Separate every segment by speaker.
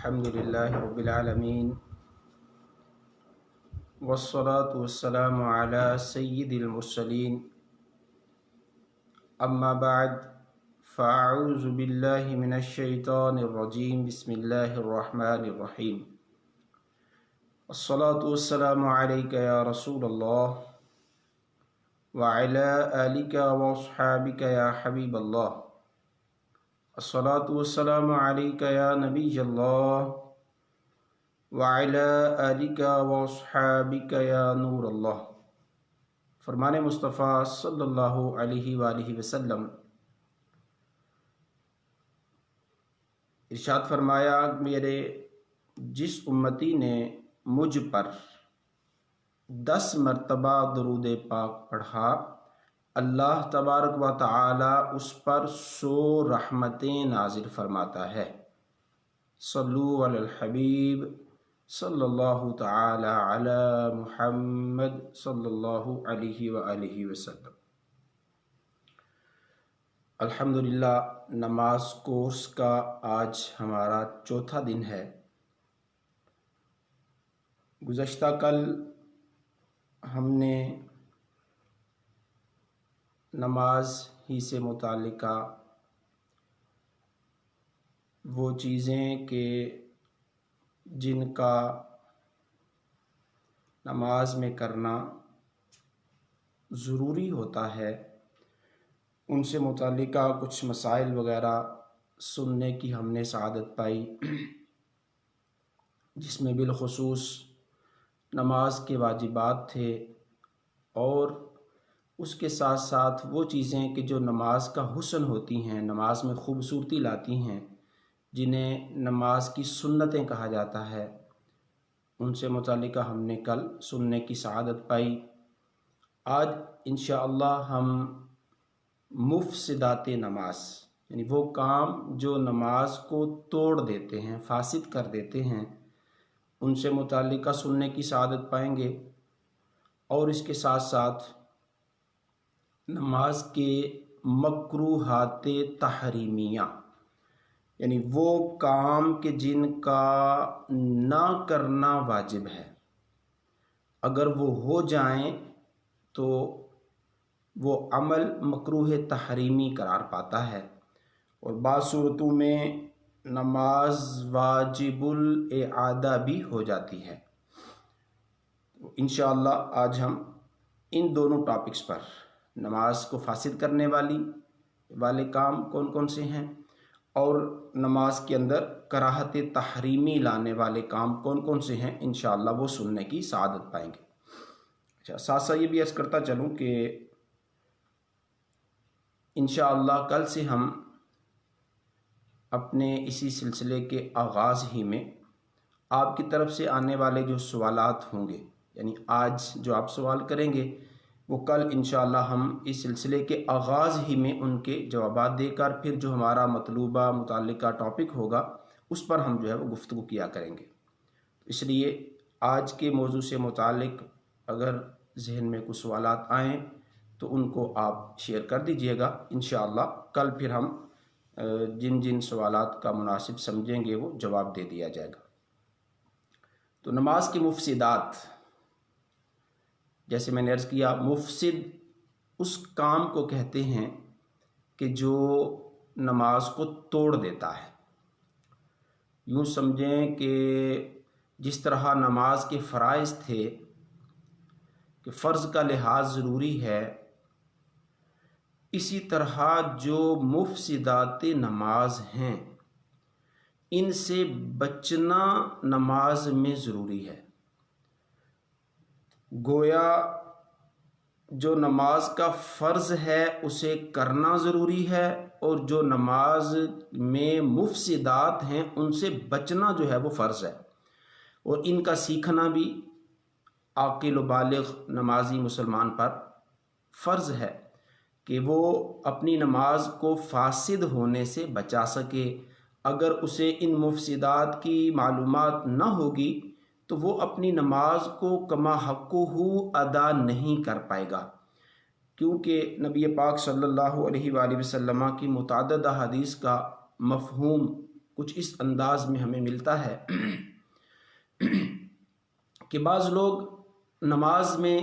Speaker 1: الحمد لله رب العالمين والصلاة والسلام على سيد المرسلين أما بعد فأعوذ بالله من الشيطان الرجيم بسم الله الرحمن الرحيم الصلاة والسلام عليك يا رسول الله وعلى آلك وأصحابك يا حبيب الله الصلاة والسلام عليك يا نبي الله وعلى آلك وأصحابك يا نور اللہ۔ فرمان مصطفیٰ صلی اللہ علیہ وآلہ وسلم ارشاد فرمایا، میرے جس امتی نے مجھ پر 10 مرتبہ درود پاک پڑھا، اللہ تبارک و تعالی اس پر 100 رحمتیں نازل فرماتا ہے۔ صلو علی الحبیب صلی اللہ تعالی علی محمد صلی اللہ علیہ وآلہ وسلم۔ الحمدللہ، نماز کورس کا آج ہمارا 4تھا دن ہے۔ گزشتہ کل ہم نے نماز ہی سے متعلقہ وہ چیزیں کہ جن کا نماز میں کرنا ضروری ہوتا ہے، ان سے متعلقہ کچھ مسائل وغیرہ سننے کی ہم نے سعادت پائی، جس میں بالخصوص نماز کے واجبات تھے اور اس کے ساتھ ساتھ وہ چیزیں کہ جو نماز کا حسن ہوتی ہیں، نماز میں خوبصورتی لاتی ہیں، جنہیں نماز کی سنتیں کہا جاتا ہے، ان سے متعلقہ ہم نے کل سننے کی سعادت پائی۔ آج انشاءاللہ ہم مفسدات نماز، یعنی وہ کام جو نماز کو توڑ دیتے ہیں، فاسد کر دیتے ہیں، ان سے متعلقہ سننے کی سعادت پائیں گے، اور اس کے ساتھ ساتھ نماز کے مکروہات تحریمیہ، یعنی وہ کام کہ جن کا نہ کرنا واجب ہے، اگر وہ ہو جائیں تو وہ عمل مکروہ تحریمی قرار پاتا ہے، اور بعض صورتوں میں نماز واجب الاعادہ بھی ہو جاتی ہے۔ انشاءاللہ آج ہم ان دونوں ٹاپکس پر، نماز کو فاسد کرنے والے کام کون کون سے ہیں، اور نماز کے اندر کراہت تحریمی لانے والے کام کون کون سے ہیں، انشاءاللہ وہ سننے کی سعادت پائیں گے۔ اچھا، ساتھ ساتھ یہ بھی عرض کرتا چلوں کہ انشاءاللہ کل سے ہم اپنے اسی سلسلے کے آغاز ہی میں آپ کی طرف سے آنے والے جو سوالات ہوں گے، یعنی آج جو آپ سوال کریں گے، وہ کل انشاءاللہ ہم اس سلسلے کے آغاز ہی میں ان کے جوابات دے کر پھر جو ہمارا مطلوبہ متعلقہ ٹاپک ہوگا اس پر ہم جو ہے وہ گفتگو کیا کریں گے۔ اس لیے آج کے موضوع سے متعلق اگر ذہن میں کچھ سوالات آئیں تو ان کو آپ شیئر کر دیجئے گا، انشاءاللہ کل پھر ہم جن جن سوالات کا مناسب سمجھیں گے وہ جواب دے دیا جائے گا۔ تو نماز کی مفسدات، جیسے میں نے عرض کیا، مفسد اس کام کو کہتے ہیں کہ جو نماز کو توڑ دیتا ہے۔ یوں سمجھیں کہ جس طرح نماز کے فرائض تھے کہ فرض کا لحاظ ضروری ہے، اسی طرح جو مفسدات نماز ہیں ان سے بچنا نماز میں ضروری ہے۔ گویا جو نماز کا فرض ہے اسے کرنا ضروری ہے، اور جو نماز میں مفسدات ہیں ان سے بچنا جو ہے وہ فرض ہے، اور ان کا سیکھنا بھی عاقل و بالغ نمازی مسلمان پر فرض ہے کہ وہ اپنی نماز کو فاسد ہونے سے بچا سکے۔ اگر اسے ان مفسدات کی معلومات نہ ہوگی تو وہ اپنی نماز کو کما حقہ ادا نہیں کر پائے گا، کیونکہ نبی پاک صلی اللہ علیہ وآلہ وسلم کی متعدد احادیث کا مفہوم کچھ اس انداز میں ہمیں ملتا ہے کہ بعض لوگ نماز میں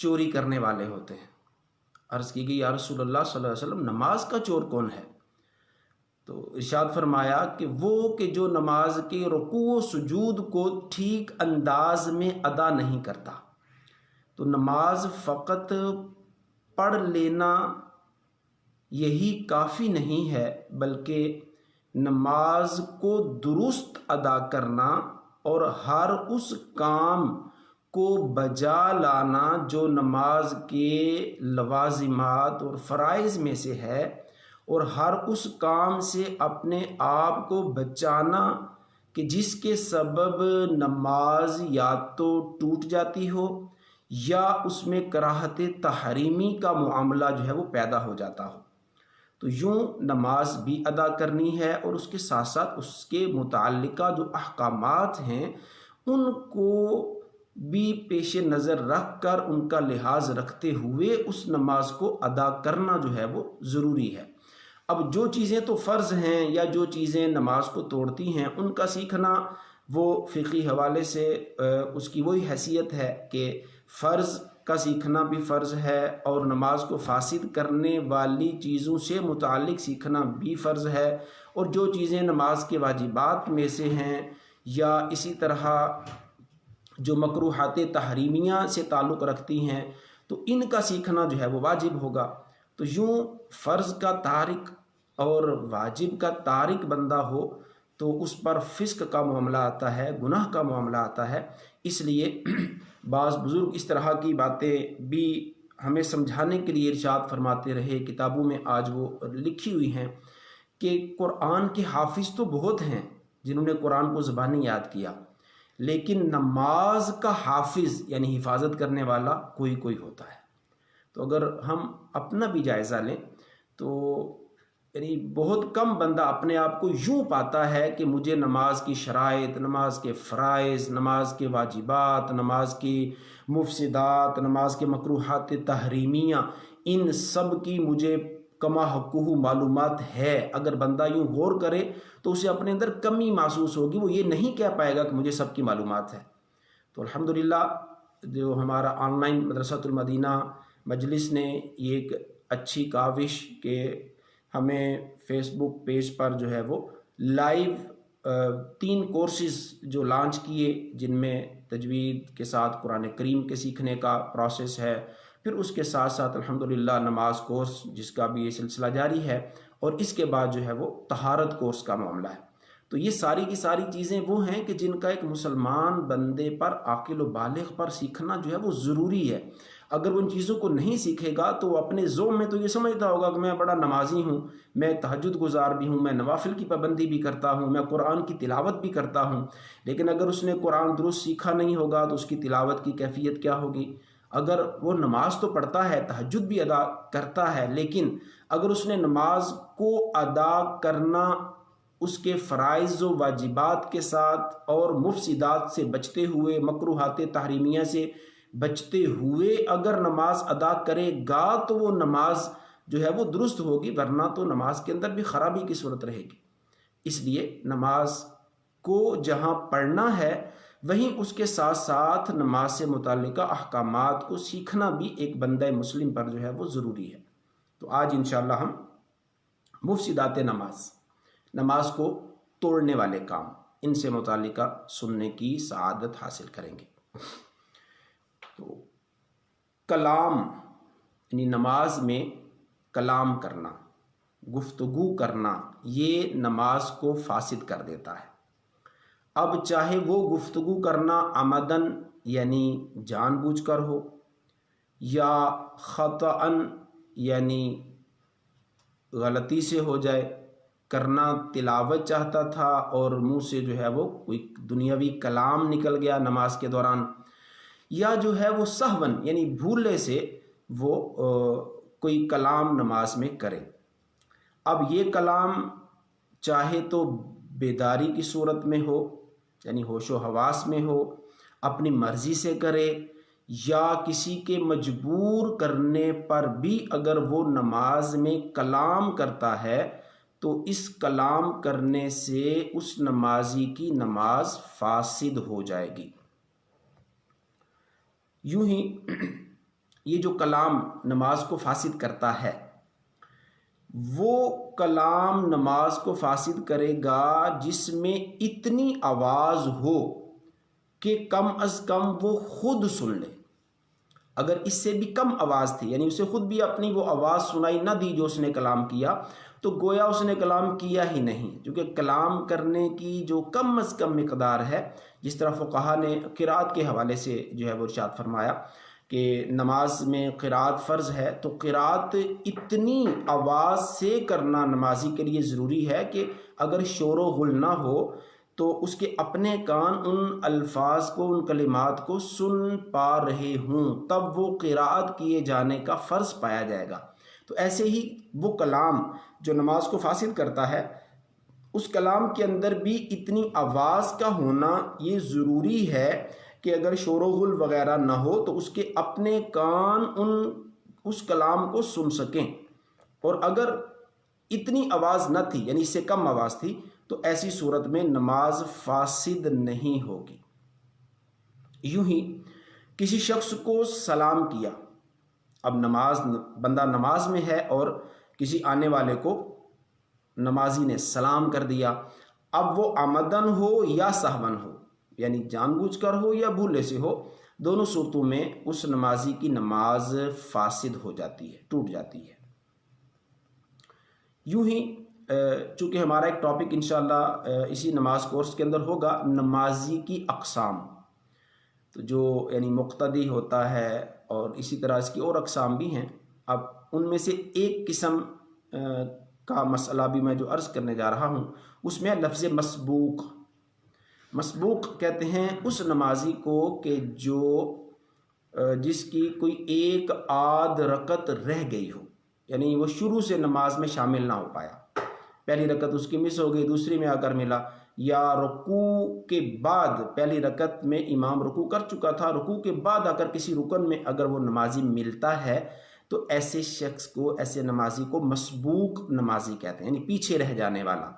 Speaker 1: چوری کرنے والے ہوتے ہیں۔ عرض کی گئی یا رسول اللہ صلی اللہ علیہ وسلم نماز کا چور کون ہے؟ تو ارشاد فرمایا کہ وہ کہ جو نماز کے رکوع و سجود کو ٹھیک انداز میں ادا نہیں کرتا۔ تو نماز فقط پڑھ لینا یہی کافی نہیں ہے، بلکہ نماز کو درست ادا کرنا اور ہر اس کام کو بجا لانا جو نماز کے لوازمات اور فرائض میں سے ہے، اور ہر اس کام سے اپنے آپ کو بچانا کہ جس کے سبب نماز یا تو ٹوٹ جاتی ہو یا اس میں کراہت تحریمی کا معاملہ جو ہے وہ پیدا ہو جاتا ہو۔ تو یوں نماز بھی ادا کرنی ہے اور اس کے ساتھ ساتھ اس کے متعلقہ جو احکامات ہیں ان کو بھی پیش نظر رکھ کر ان کا لحاظ رکھتے ہوئے اس نماز کو ادا کرنا جو ہے وہ ضروری ہے۔ اب جو چیزیں تو فرض ہیں یا جو چیزیں نماز کو توڑتی ہیں ان کا سیکھنا وہ فقہی حوالے سے اس کی وہی حیثیت ہے کہ فرض کا سیکھنا بھی فرض ہے اور نماز کو فاسد کرنے والی چیزوں سے متعلق سیکھنا بھی فرض ہے، اور جو چیزیں نماز کے واجبات میں سے ہیں یا اسی طرح جو مکروہات تحریمیہ سے تعلق رکھتی ہیں تو ان کا سیکھنا جو ہے وہ واجب ہوگا۔ تو یوں فرض کا تارک اور واجب کا تارک بندہ ہو تو اس پر فسق کا معاملہ آتا ہے، گناہ کا معاملہ آتا ہے۔ اس لیے بعض بزرگ اس طرح کی باتیں بھی ہمیں سمجھانے کے لیے ارشاد فرماتے رہے، کتابوں میں آج وہ لکھی ہوئی ہیں کہ قرآن کے حافظ تو بہت ہیں جنہوں نے قرآن کو زبانی یاد کیا، لیکن نماز کا حافظ یعنی حفاظت کرنے والا کوئی کوئی ہوتا ہے۔ تو اگر ہم اپنا بھی جائزہ لیں تو یعنی بہت کم بندہ اپنے آپ کو یوں پاتا ہے کہ مجھے نماز کی شرائط، نماز کے فرائض، نماز کے واجبات، نماز کی مفسدات، نماز کے مکروہات تحریمیہ، ان سب کی مجھے کما حقہ معلومات ہے۔ اگر بندہ یوں غور کرے تو اسے اپنے اندر کمی محسوس ہوگی، وہ یہ نہیں کہہ پائے گا کہ مجھے سب کی معلومات ہے۔ تو الحمدللہ جو ہمارا آن لائن مدرسۃ المدینہ مجلس نے یہ ایک اچھی کاوش کہ ہمیں فیس بک پیج پر جو ہے وہ لائیو 3 کورسز جو لانچ کیے، جن میں تجوید کے ساتھ قرآن کریم کے سیکھنے کا پروسیس ہے، پھر اس کے ساتھ ساتھ الحمدللہ نماز کورس جس کا بھی یہ سلسلہ جاری ہے، اور اس کے بعد جو ہے وہ طہارت کورس کا معاملہ ہے۔ تو یہ ساری کی ساری چیزیں وہ ہیں کہ جن کا ایک مسلمان بندے پر، عاقل و بالغ پر سیکھنا جو ہے وہ ضروری ہے۔ اگر وہ ان چیزوں کو نہیں سیکھے گا تو وہ اپنے ذوق میں تو یہ سمجھتا ہوگا کہ میں بڑا نمازی ہوں، میں تہجد گزار بھی ہوں، میں نوافل کی پابندی بھی کرتا ہوں، میں قرآن کی تلاوت بھی کرتا ہوں، لیکن اگر اس نے قرآن درست سیکھا نہیں ہوگا تو اس کی تلاوت کی کیفیت کیا ہوگی؟ اگر وہ نماز تو پڑھتا ہے، تہجد بھی ادا کرتا ہے، لیکن اگر اس نے نماز کو ادا کرنا اس کے فرائض و واجبات کے ساتھ اور مفسدات سے بچتے ہوئے، مکروہات تحریمیہ سے بچتے ہوئے اگر نماز ادا کرے گا تو وہ نماز جو ہے وہ درست ہوگی، ورنہ تو نماز کے اندر بھی خرابی کی صورت رہے گی۔ اس لیے نماز کو جہاں پڑھنا ہے وہیں اس کے ساتھ ساتھ نماز سے متعلقہ احکامات کو سیکھنا بھی ایک بندہ مسلم پر جو ہے وہ ضروری ہے۔ تو آج انشاءاللہ ہم مفسدات نماز کو توڑنے والے کام، ان سے متعلقہ سننے کی سعادت حاصل کریں گے۔ تو کلام یعنی نماز میں کلام کرنا، گفتگو کرنا، یہ نماز کو فاسد کر دیتا ہے۔ اب چاہے وہ گفتگو کرنا عمدن یعنی جان بوجھ کر ہو، یا خطأً یعنی غلطی سے ہو جائے، کرنا تلاوت چاہتا تھا اور منہ سے جو ہے وہ کوئی دنیاوی کلام نکل گیا نماز کے دوران، یا جو ہے وہ سہون یعنی بھولے سے وہ کوئی کلام نماز میں کرے۔ اب یہ کلام چاہے تو بیداری کی صورت میں ہو یعنی ہوش و حواس میں ہو، اپنی مرضی سے کرے، یا کسی کے مجبور کرنے پر بھی اگر وہ نماز میں کلام کرتا ہے تو اس کلام کرنے سے اس نمازی کی نماز فاسد ہو جائے گی۔ یوں ہی یہ جو کلام نماز کو فاسد کرتا ہے، وہ کلام نماز کو فاسد کرے گا جس میں اتنی آواز ہو کہ کم از کم وہ خود سن لے۔ اگر اس سے بھی کم آواز تھی، یعنی اسے خود بھی اپنی وہ آواز سنائی نہ دی جو اس نے کلام کیا، تو گویا اس نے کلام کیا ہی نہیں، کیونکہ کلام کرنے کی جو کم از کم مقدار ہے، جس طرح فقہا نے قرات کے حوالے سے جو ہے وہ ارشاد فرمایا کہ نماز میں قرات فرض ہے، تو قرات اتنی آواز سے کرنا نمازی کے لیے ضروری ہے کہ اگر شور و غل نہ ہو تو اس کے اپنے کان ان الفاظ کو، ان کلمات کو سن پا رہے ہوں، تب وہ قرات کیے جانے کا فرض پایا جائے گا۔ تو ایسے ہی وہ کلام جو نماز کو فاسد کرتا ہے، اس کلام کے اندر بھی اتنی آواز کا ہونا یہ ضروری ہے کہ اگر شور و غل وغیرہ نہ ہو تو اس کے اپنے کان اس کلام کو سن سکیں، اور اگر اتنی آواز نہ تھی، یعنی اس سے کم آواز تھی، تو ایسی صورت میں نماز فاسد نہیں ہوگی۔ یوں ہی کسی شخص کو سلام کیا، اب بندہ نماز میں ہے اور کسی آنے والے کو نمازی نے سلام کر دیا، اب وہ عمدن ہو یا سہون ہو، یعنی جان بوجھ کر ہو یا بھولے سے ہو، دونوں صورتوں میں اس نمازی کی نماز فاسد ہو جاتی ہے، ٹوٹ جاتی ہے۔ یوں ہی چونکہ ہمارا ایک ٹاپک انشاءاللہ اسی نماز کورس کے اندر ہوگا، نمازی کی اقسام، تو جو یعنی مقتدی ہوتا ہے اور اسی طرح اس کی اور اقسام بھی ہیں۔ اب ان میں سے ایک قسم کا مسئلہ بھی میں جو عرض کرنے جا رہا ہوں، اس میں لفظ مسبوق۔ مسبوق کہتے ہیں اس نمازی کو کہ جس کی کوئی ایک آدھ رکعت رہ گئی ہو، یعنی وہ شروع سے نماز میں شامل نہ ہو پایا، پہلی رکعت اس کی مس ہو گئی، دوسری میں آ کر ملا، یا رکوع کے بعد پہلی رکعت میں امام رکوع کر چکا تھا، رکوع کے بعد آ کر کسی رکن میں اگر وہ نمازی ملتا ہے تو ایسے شخص کو، ایسے نمازی کو مسبوق نمازی کہتے ہیں، یعنی پیچھے رہ جانے والا۔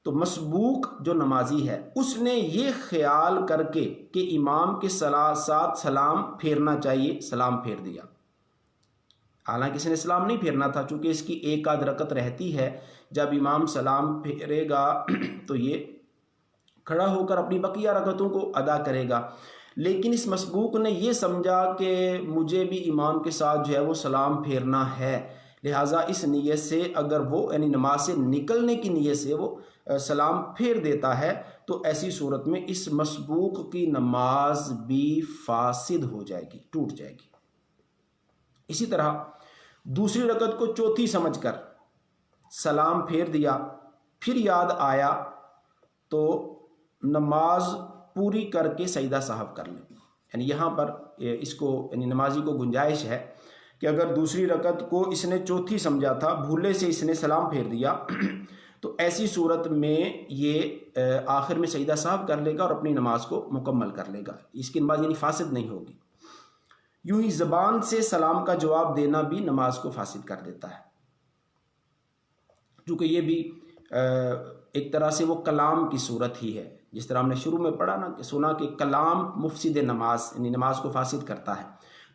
Speaker 1: تو مسبوق جو نمازی ہے، اس نے یہ خیال کر کے کہ امام کے ساتھ سلام پھیرنا چاہیے، سلام پھیر دیا، حالانکہ اس نے سلام نہیں پھیرنا تھا، چونکہ اس کی ایک آدھ رکعت رہتی ہے، جب امام سلام پھیرے گا تو یہ کھڑا ہو کر اپنی بقیہ رکعتوں کو ادا کرے گا۔ لیکن اس مسبوق نے یہ سمجھا کہ مجھے بھی امام کے ساتھ جو ہے وہ سلام پھیرنا ہے، لہٰذا اس نیت سے اگر وہ یعنی نماز سے نکلنے کی نیت سے وہ سلام پھیر دیتا ہے، تو ایسی صورت میں اس مسبوق کی نماز بھی فاسد ہو جائے گی، ٹوٹ جائے گی۔ اسی طرح دوسری رکعت کو چوتھی سمجھ کر سلام پھیر دیا، پھر یاد آیا تو نماز پوری کر کے سجدہ سہو کر لیں۔ یعنی یہاں پر اس کو یعنی نمازی کو گنجائش ہے کہ اگر دوسری رکعت کو اس نے چوتھی سمجھا تھا، بھولے سے اس نے سلام پھیر دیا، تو ایسی صورت میں یہ آخر میں سجدہ سہو کر لے گا اور اپنی نماز کو مکمل کر لے گا، اس کی نماز یعنی فاسد نہیں ہوگی۔ یوں ہی زبان سے سلام کا جواب دینا بھی نماز کو فاسد کر دیتا ہے، کیونکہ یہ بھی ایک طرح سے وہ کلام کی صورت ہی ہے، جس طرح ہم نے شروع میں پڑھا نا کہ سنا کہ کلام مفسد نماز، یعنی نماز کو فاسد کرتا ہے۔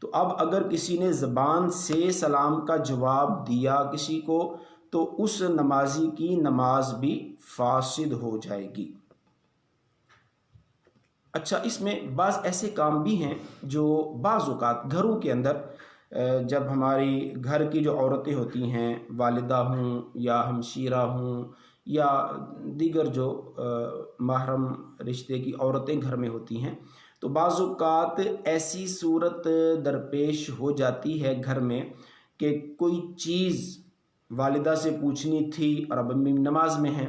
Speaker 1: تو اب اگر کسی نے زبان سے سلام کا جواب دیا کسی کو، تو اس نمازی کی نماز بھی فاسد ہو جائے گی۔ اچھا، اس میں بعض ایسے کام بھی ہیں جو بعض اوقات گھروں کے اندر جب ہماری گھر کی جو عورتیں ہوتی ہیں، والدہ ہوں یا ہمشیرہ ہوں یا دیگر جو محرم رشتے کی عورتیں گھر میں ہوتی ہیں، تو بعض اوقات ایسی صورت درپیش ہو جاتی ہے گھر میں کہ کوئی چیز والدہ سے پوچھنی تھی اور اب امی نماز میں ہیں،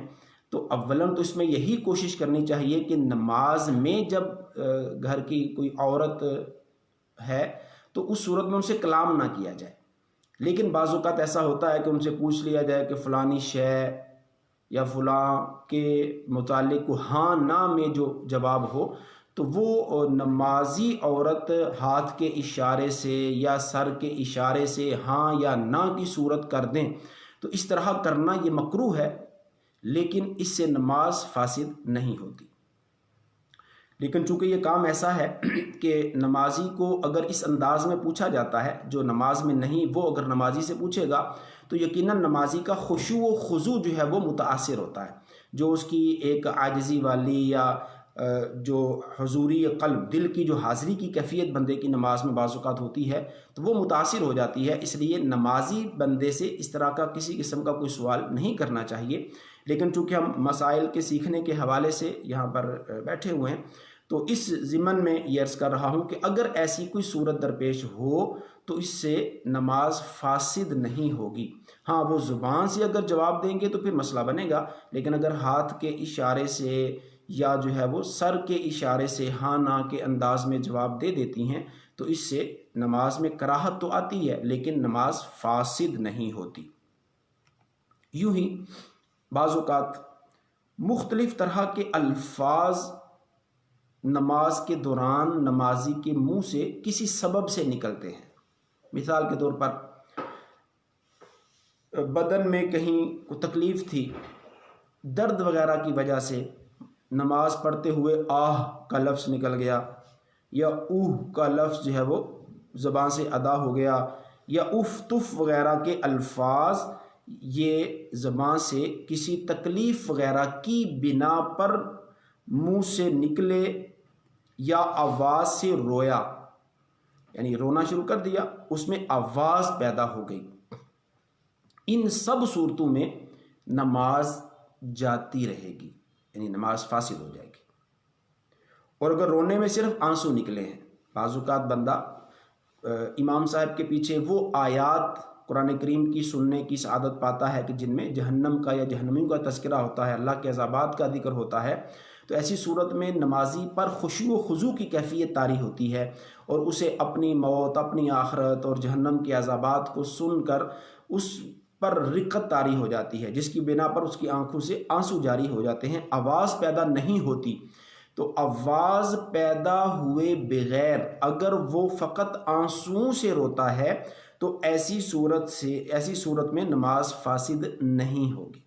Speaker 1: تو اولاً تو اس میں یہی کوشش کرنی چاہیے کہ نماز میں جب گھر کی کوئی عورت ہے تو اس صورت میں ان سے کلام نہ کیا جائے۔ لیکن بعض اوقات ایسا ہوتا ہے کہ ان سے پوچھ لیا جائے کہ فلانی شے یا فلاں کے متعلق کو ہاں نہ میں جو جواب ہو، تو وہ نمازی عورت ہاتھ کے اشارے سے یا سر کے اشارے سے ہاں یا نہ کی صورت کر دیں، تو اس طرح کرنا یہ مکروہ ہے، لیکن اس سے نماز فاسد نہیں ہوتی۔ لیکن چونکہ یہ کام ایسا ہے کہ نمازی کو اگر اس انداز میں پوچھا جاتا ہے، جو نماز میں نہیں وہ اگر نمازی سے پوچھے گا تو یقیناً نمازی کا خشوع و خضوع جو ہے وہ متاثر ہوتا ہے، جو اس کی ایک عاجزی والی یا جو حضوری قلب، دل کی جو حاضری کی کیفیت بندے کی نماز میں بعض اوقات ہوتی ہے تو وہ متاثر ہو جاتی ہے۔ اس لیے نمازی بندے سے اس طرح کا کسی قسم کا کوئی سوال نہیں کرنا چاہیے۔ لیکن چونکہ ہم مسائل کے سیکھنے کے حوالے سے یہاں پر بیٹھے ہوئے ہیں تو اس ضمن میں یہ عرض کر رہا ہوں کہ اگر ایسی کوئی صورت درپیش ہو تو اس سے نماز فاسد نہیں ہوگی۔ ہاں، وہ زبان سے اگر جواب دیں گے تو پھر مسئلہ بنے گا، لیکن اگر ہاتھ کے اشارے سے یا جو ہے وہ سر کے اشارے سے ہاں نہ کے انداز میں جواب دے دیتی ہیں تو اس سے نماز میں کراہت تو آتی ہے لیکن نماز فاسد نہیں ہوتی۔ یوں ہی بعض اوقات مختلف طرح کے الفاظ نماز کے دوران نمازی کے منہ سے کسی سبب سے نکلتے ہیں۔ مثال کے طور پر بدن میں کہیں کوئی تکلیف تھی، درد وغیرہ کی وجہ سے نماز پڑھتے ہوئے آہ کا لفظ نکل گیا یا اوہ کا لفظ جو ہے وہ زبان سے ادا ہو گیا یا اف تف وغیرہ کے الفاظ یہ زبان سے کسی تکلیف وغیرہ کی بنا پر منہ سے نکلے یا آواز سے رویا، یعنی رونا شروع کر دیا، اس میں آواز پیدا ہو گئی، ان سب صورتوں میں نماز جاتی رہے گی، یعنی نماز فاسد ہو جائے گی۔ اور اگر رونے میں صرف آنسو نکلے ہیں، بعض اوقات بندہ امام صاحب کے پیچھے وہ آیات قرآن کریم کی سننے کی سعادت پاتا ہے کہ جن میں جہنم کا یا جہنمیوں کا تذکرہ ہوتا ہے، اللہ کے عذابات کا ذکر ہوتا ہے، تو ایسی صورت میں نمازی پر خشوع و خضوع کی کیفیت طاری ہوتی ہے اور اسے اپنی موت، اپنی آخرت اور جہنم کے عذابات کو سن کر اس پر رقت طاری ہو جاتی ہے، جس کی بنا پر اس کی آنکھوں سے آنسو جاری ہو جاتے ہیں، آواز پیدا نہیں ہوتی۔ تو آواز پیدا ہوئے بغیر اگر وہ فقط آنسوؤں سے روتا ہے تو ایسی صورت میں نماز فاسد نہیں ہوگی۔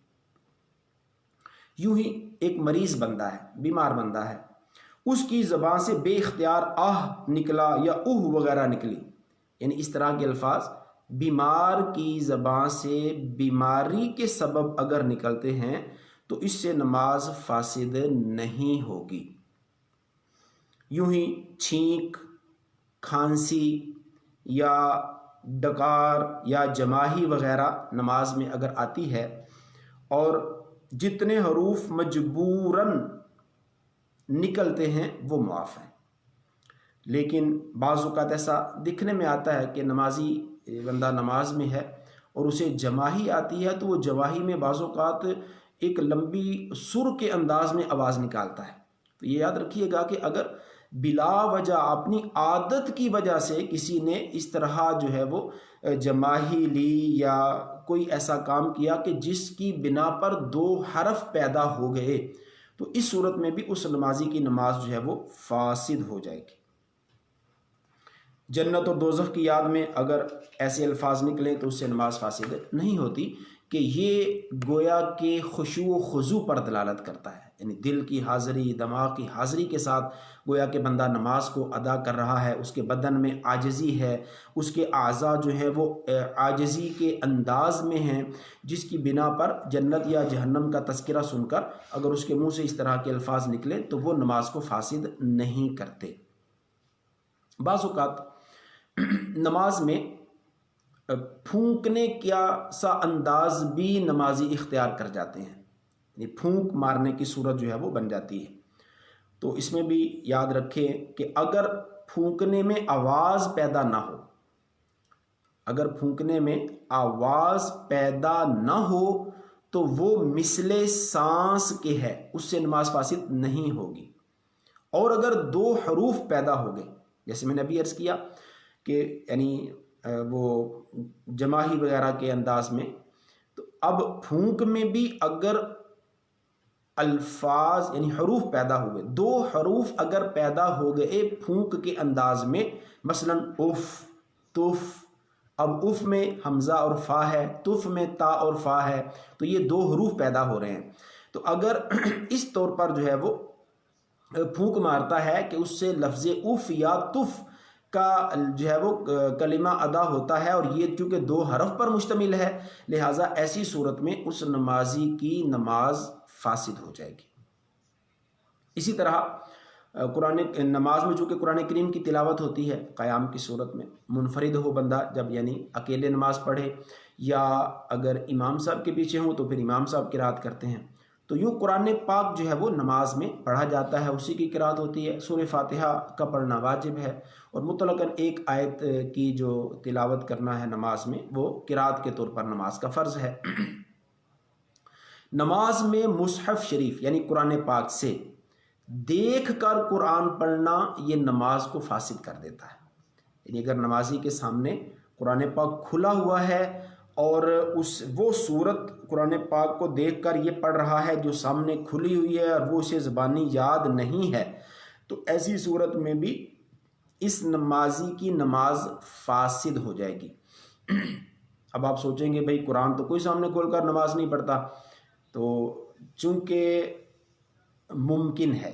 Speaker 1: یوں ہی ایک مریض بندہ ہے، بیمار بندہ ہے، اس کی زبان سے بے اختیار آہ نکلا یا اوہ وغیرہ نکلی، یعنی اس طرح کے الفاظ بیمار کی زبان سے بیماری کے سبب اگر نکلتے ہیں تو اس سے نماز فاسد نہیں ہوگی۔ یوں ہی چھینک، کھانسی یا ڈکار یا جماہی وغیرہ نماز میں اگر آتی ہے اور جتنے حروف مجبوراً نکلتے ہیں وہ معاف ہیں، لیکن بعض اوقات ایسا دکھنے میں آتا ہے کہ نمازی بندہ نماز میں ہے اور اسے جماہی آتی ہے تو وہ جماہی میں بعض اوقات ایک لمبی سر کے انداز میں آواز نکالتا ہے۔ تو یہ یاد رکھیے گا کہ اگر بلا وجہ اپنی عادت کی وجہ سے کسی نے اس طرح جو ہے وہ جماہی لی یا کوئی ایسا کام کیا کہ جس کی بنا پر دو حرف پیدا ہو گئے تو اس صورت میں بھی اس نمازی کی نماز جو ہے وہ فاسد ہو جائے گی۔ جنت اور دوزخ کی یاد میں اگر ایسے الفاظ نکلیں تو اس سے نماز فاسد نہیں ہوتی، کہ یہ گویا کہ خشوع و خضوع پر دلالت کرتا ہے، یعنی دل کی حاضری، دماغ کی حاضری کے ساتھ گویا کہ بندہ نماز کو ادا کر رہا ہے، اس کے بدن میں عاجزی ہے، اس کے اعضاء جو ہیں وہ عاجزی کے انداز میں ہیں، جس کی بنا پر جنت یا جہنم کا تذکرہ سن کر اگر اس کے منہ سے اس طرح کے الفاظ نکلے تو وہ نماز کو فاسد نہیں کرتے۔ بعض اوقات نماز میں پھونکنے کا سا انداز بھی نمازی اختیار کر جاتے ہیں، یعنی پھونک مارنے کی صورت جو ہے وہ بن جاتی ہے۔ تو اس میں بھی یاد رکھیں کہ اگر پھونکنے میں آواز پیدا نہ ہو، اگر پھونکنے میں آواز پیدا نہ ہو تو وہ مثل سانس کے ہے، اس سے نماز فاسد نہیں ہوگی۔ اور اگر دو حروف پیدا ہو گئے، جیسے میں نے ابھی عرض کیا کہ یعنی وہ جماہی وغیرہ کے انداز میں، تو اب پھونک میں بھی اگر الفاظ یعنی حروف پیدا ہوئے، دو حروف اگر پیدا ہو گئے پھونک کے انداز میں، مثلا اف، تف، اب اف میں حمزہ اور فا ہے، تف میں تا اور فا ہے، تو یہ 2 حروف پیدا ہو رہے ہیں۔ تو اگر اس طور پر جو ہے وہ پھونک مارتا ہے کہ اس سے لفظ اف یا تف کا جو ہے وہ کلمہ ادا ہوتا ہے، اور یہ چونکہ 2 حرف پر مشتمل ہے، لہٰذا ایسی صورت میں اس نمازی کی نماز فاسد ہو جائے گی۔ اسی طرح قرآن نماز میں چونکہ قرآن کریم کی تلاوت ہوتی ہے قیام کی صورت میں، منفرد ہو بندہ جب یعنی اکیلے نماز پڑھے، یا اگر امام صاحب کے پیچھے ہوں تو پھر امام صاحب قرات کرتے ہیں، تو یوں قرآن پاک جو ہے وہ نماز میں پڑھا جاتا ہے، اسی کی قرات ہوتی ہے۔ سورہ فاتحہ کا پڑھنا واجب ہے، اور مطلقاً ایک آیت کی جو تلاوت کرنا ہے نماز میں وہ قرات کے طور پر نماز کا فرض ہے۔ نماز میں مصحف شریف یعنی قرآن پاک سے دیکھ کر قرآن پڑھنا یہ نماز کو فاسد کر دیتا ہے۔ یعنی اگر نمازی کے سامنے قرآن پاک کھلا ہوا ہے اور وہ صورت قرآن پاک کو دیکھ کر یہ پڑھ رہا ہے جو سامنے کھلی ہوئی ہے، اور وہ اسے زبانی یاد نہیں ہے، تو ایسی صورت میں بھی اس نمازی کی نماز فاسد ہو جائے گی۔ اب آپ سوچیں گے بھئی قرآن تو کوئی سامنے کھول کر نماز نہیں پڑھتا، تو چونکہ ممکن ہے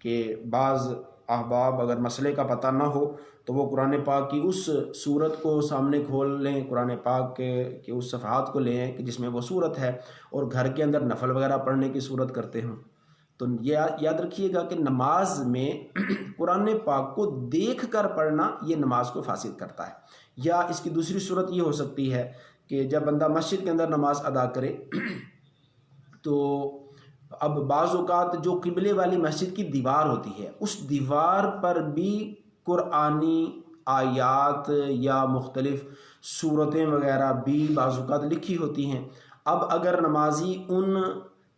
Speaker 1: کہ بعض احباب اگر مسئلے کا پتہ نہ ہو تو وہ قرآن پاک کی اس صورت کو سامنے کھول لیں، قرآن پاک کے اس صفحات کو لیں کہ جس میں وہ صورت ہے، اور گھر کے اندر نفل وغیرہ پڑھنے کی صورت کرتے ہوں۔ تو یاد رکھیے گا کہ نماز میں قرآن پاک کو دیکھ کر پڑھنا یہ نماز کو فاسد کرتا ہے۔ یا اس کی دوسری صورت یہ ہو سکتی ہے کہ جب بندہ مسجد کے اندر نماز ادا کرے تو اب بعض اوقات جو قبلے والی مسجد کی دیوار ہوتی ہے اس دیوار پر بھی قرآنی آیات یا مختلف صورتیں وغیرہ بھی بعض اوقات لکھی ہوتی ہیں۔ اب اگر نمازی ان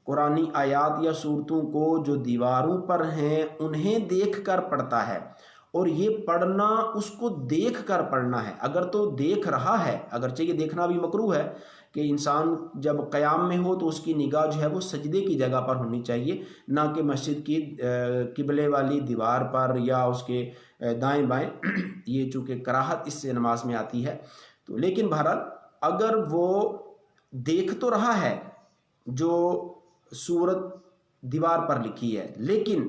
Speaker 1: قرآنی آیات یا صورتوں کو جو دیواروں پر ہیں انہیں دیکھ کر پڑھتا ہے، اور یہ پڑھنا اس کو دیکھ کر پڑھنا ہے، اگر تو دیکھ رہا ہے، اگرچہ یہ دیکھنا بھی مکروہ ہے کہ انسان جب قیام میں ہو تو اس کی نگاہ جو ہے وہ سجدے کی جگہ پر ہونی چاہیے، نہ کہ مسجد کی قبلے والی دیوار پر یا اس کے دائیں بائیں۔ یہ چونکہ کراہت اس سے نماز میں آتی ہے، تو لیکن بہرحال اگر وہ دیکھ تو رہا ہے جو صورت دیوار پر لکھی ہے، لیکن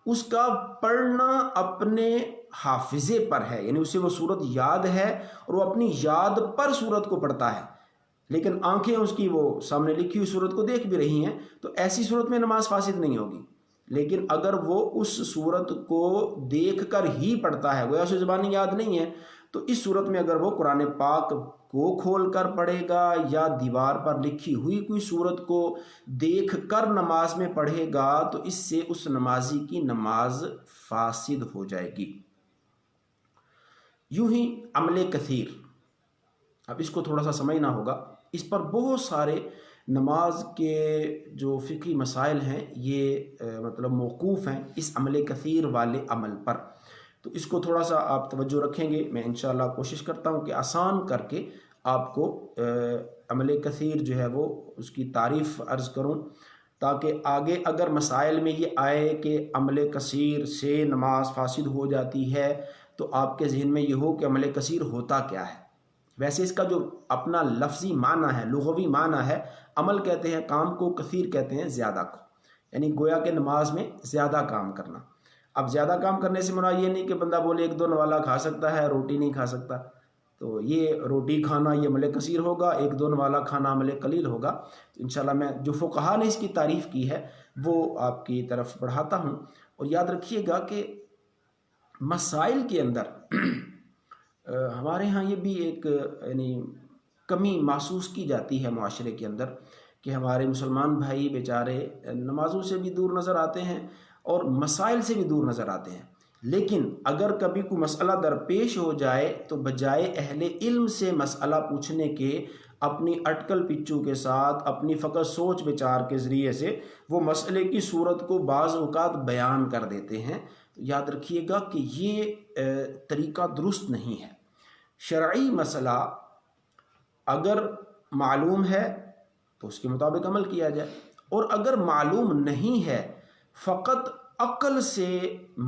Speaker 1: اس کا پڑھنا اپنے حافظے پر ہے، یعنی اسے وہ صورت یاد ہے اور وہ اپنی یاد پر صورت کو پڑھتا ہے، لیکن آنکھیں اس کی وہ سامنے لکھی ہوئی صورت کو دیکھ بھی رہی ہیں، تو ایسی صورت میں نماز فاسد نہیں ہوگی۔ لیکن اگر وہ اس صورت کو دیکھ کر ہی پڑھتا ہے، گویا اسے زبانی یاد نہیں ہے، تو اس صورت میں اگر وہ قرآن پاک کو کھول کر پڑھے گا یا دیوار پر لکھی ہوئی کوئی صورت کو دیکھ کر نماز میں پڑھے گا تو اس سے اس نمازی کی نماز فاسد ہو جائے گی۔ یوں ہی عمل کثیر، اب اس کو تھوڑا سا سمجھنا ہوگا، اس پر بہت سارے نماز کے جو فقہی مسائل ہیں یہ مطلب موقوف ہیں اس عمل کثیر والے عمل پر، تو اس کو تھوڑا سا آپ توجہ رکھیں گے۔ میں انشاءاللہ کوشش کرتا ہوں کہ آسان کر کے آپ کو عمل کثیر جو ہے وہ اس کی تعریف عرض کروں، تاکہ آگے اگر مسائل میں یہ آئے کہ عمل کثیر سے نماز فاسد ہو جاتی ہے تو آپ کے ذہن میں یہ ہو کہ عمل کثیر ہوتا کیا ہے۔ ویسے اس کا جو اپنا لفظی معنی ہے، لغوی معنی ہے، عمل کہتے ہیں کام کو، کثیر کہتے ہیں زیادہ کو، یعنی گویا کہ نماز میں زیادہ کام کرنا۔ اب زیادہ کام کرنے سے مراد یہ نہیں کہ بندہ بولے 1-2 نوالا کھا سکتا ہے، روٹی نہیں کھا سکتا، تو یہ روٹی کھانا یہ عمل کثیر ہوگا، 1-2 نوالا کھانا عمل قلیل ہوگا۔ تو انشاءاللہ میں جو فقہا نے اس کی تعریف کی ہے وہ آپ کی طرف بڑھاتا ہوں، اور یاد رکھیے گا کہ مسائل کے اندر ہمارے ہاں یہ بھی ایک یعنی کمی محسوس کی جاتی ہے معاشرے کے اندر کہ ہمارے مسلمان بھائی بیچارے نمازوں سے بھی دور نظر آتے ہیں اور مسائل سے بھی دور نظر آتے ہیں، لیکن اگر کبھی کوئی مسئلہ درپیش ہو جائے تو بجائے اہل علم سے مسئلہ پوچھنے کے اپنی اٹکل پچو کے ساتھ اپنی فقط سوچ بچار کے ذریعے سے وہ مسئلے کی صورت کو بعض اوقات بیان کر دیتے ہیں۔ یاد رکھیے گا کہ یہ طریقہ درست نہیں ہے۔ شرعی مسئلہ اگر معلوم ہے تو اس کے مطابق عمل کیا جائے، اور اگر معلوم نہیں ہے فقط عقل سے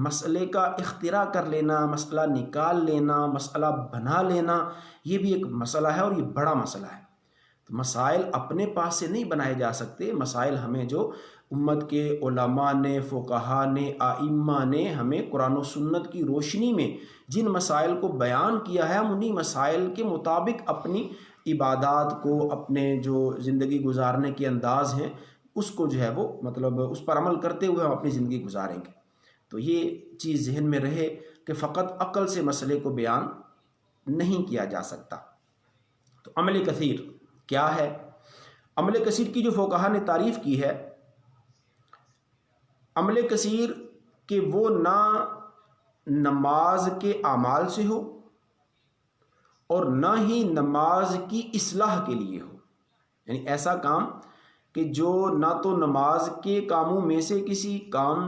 Speaker 1: مسئلے کا اختراع کر لینا، مسئلہ نکال لینا، مسئلہ بنا لینا، یہ بھی ایک مسئلہ ہے اور یہ بڑا مسئلہ ہے۔ تو مسائل اپنے پاس سے نہیں بنائے جا سکتے، مسائل ہمیں جو امت کے علماء نے، فقہا نے، ائمہ نے ہمیں قرآن و سنت کی روشنی میں جن مسائل کو بیان کیا ہے، ہم انہی مسائل کے مطابق اپنی عبادات کو، اپنے جو زندگی گزارنے کے انداز ہیں اس کو جو ہے وہ مطلب اس پر عمل کرتے ہوئے ہم اپنی زندگی گزاریں گے۔ تو یہ چیز ذہن میں رہے کہ فقط عقل سے مسئلے کو بیان نہیں کیا جا سکتا۔ تو عمل کثیر کیا ہے؟ عمل کثیر کی جو فقہا نے تعریف کی ہے، عمل کثیر کہ وہ نہ نماز کے اعمال سے ہو اور نہ ہی نماز کی اصلاح کے لیے ہو، یعنی ایسا کام کہ جو نہ تو نماز کے کاموں میں سے کسی کام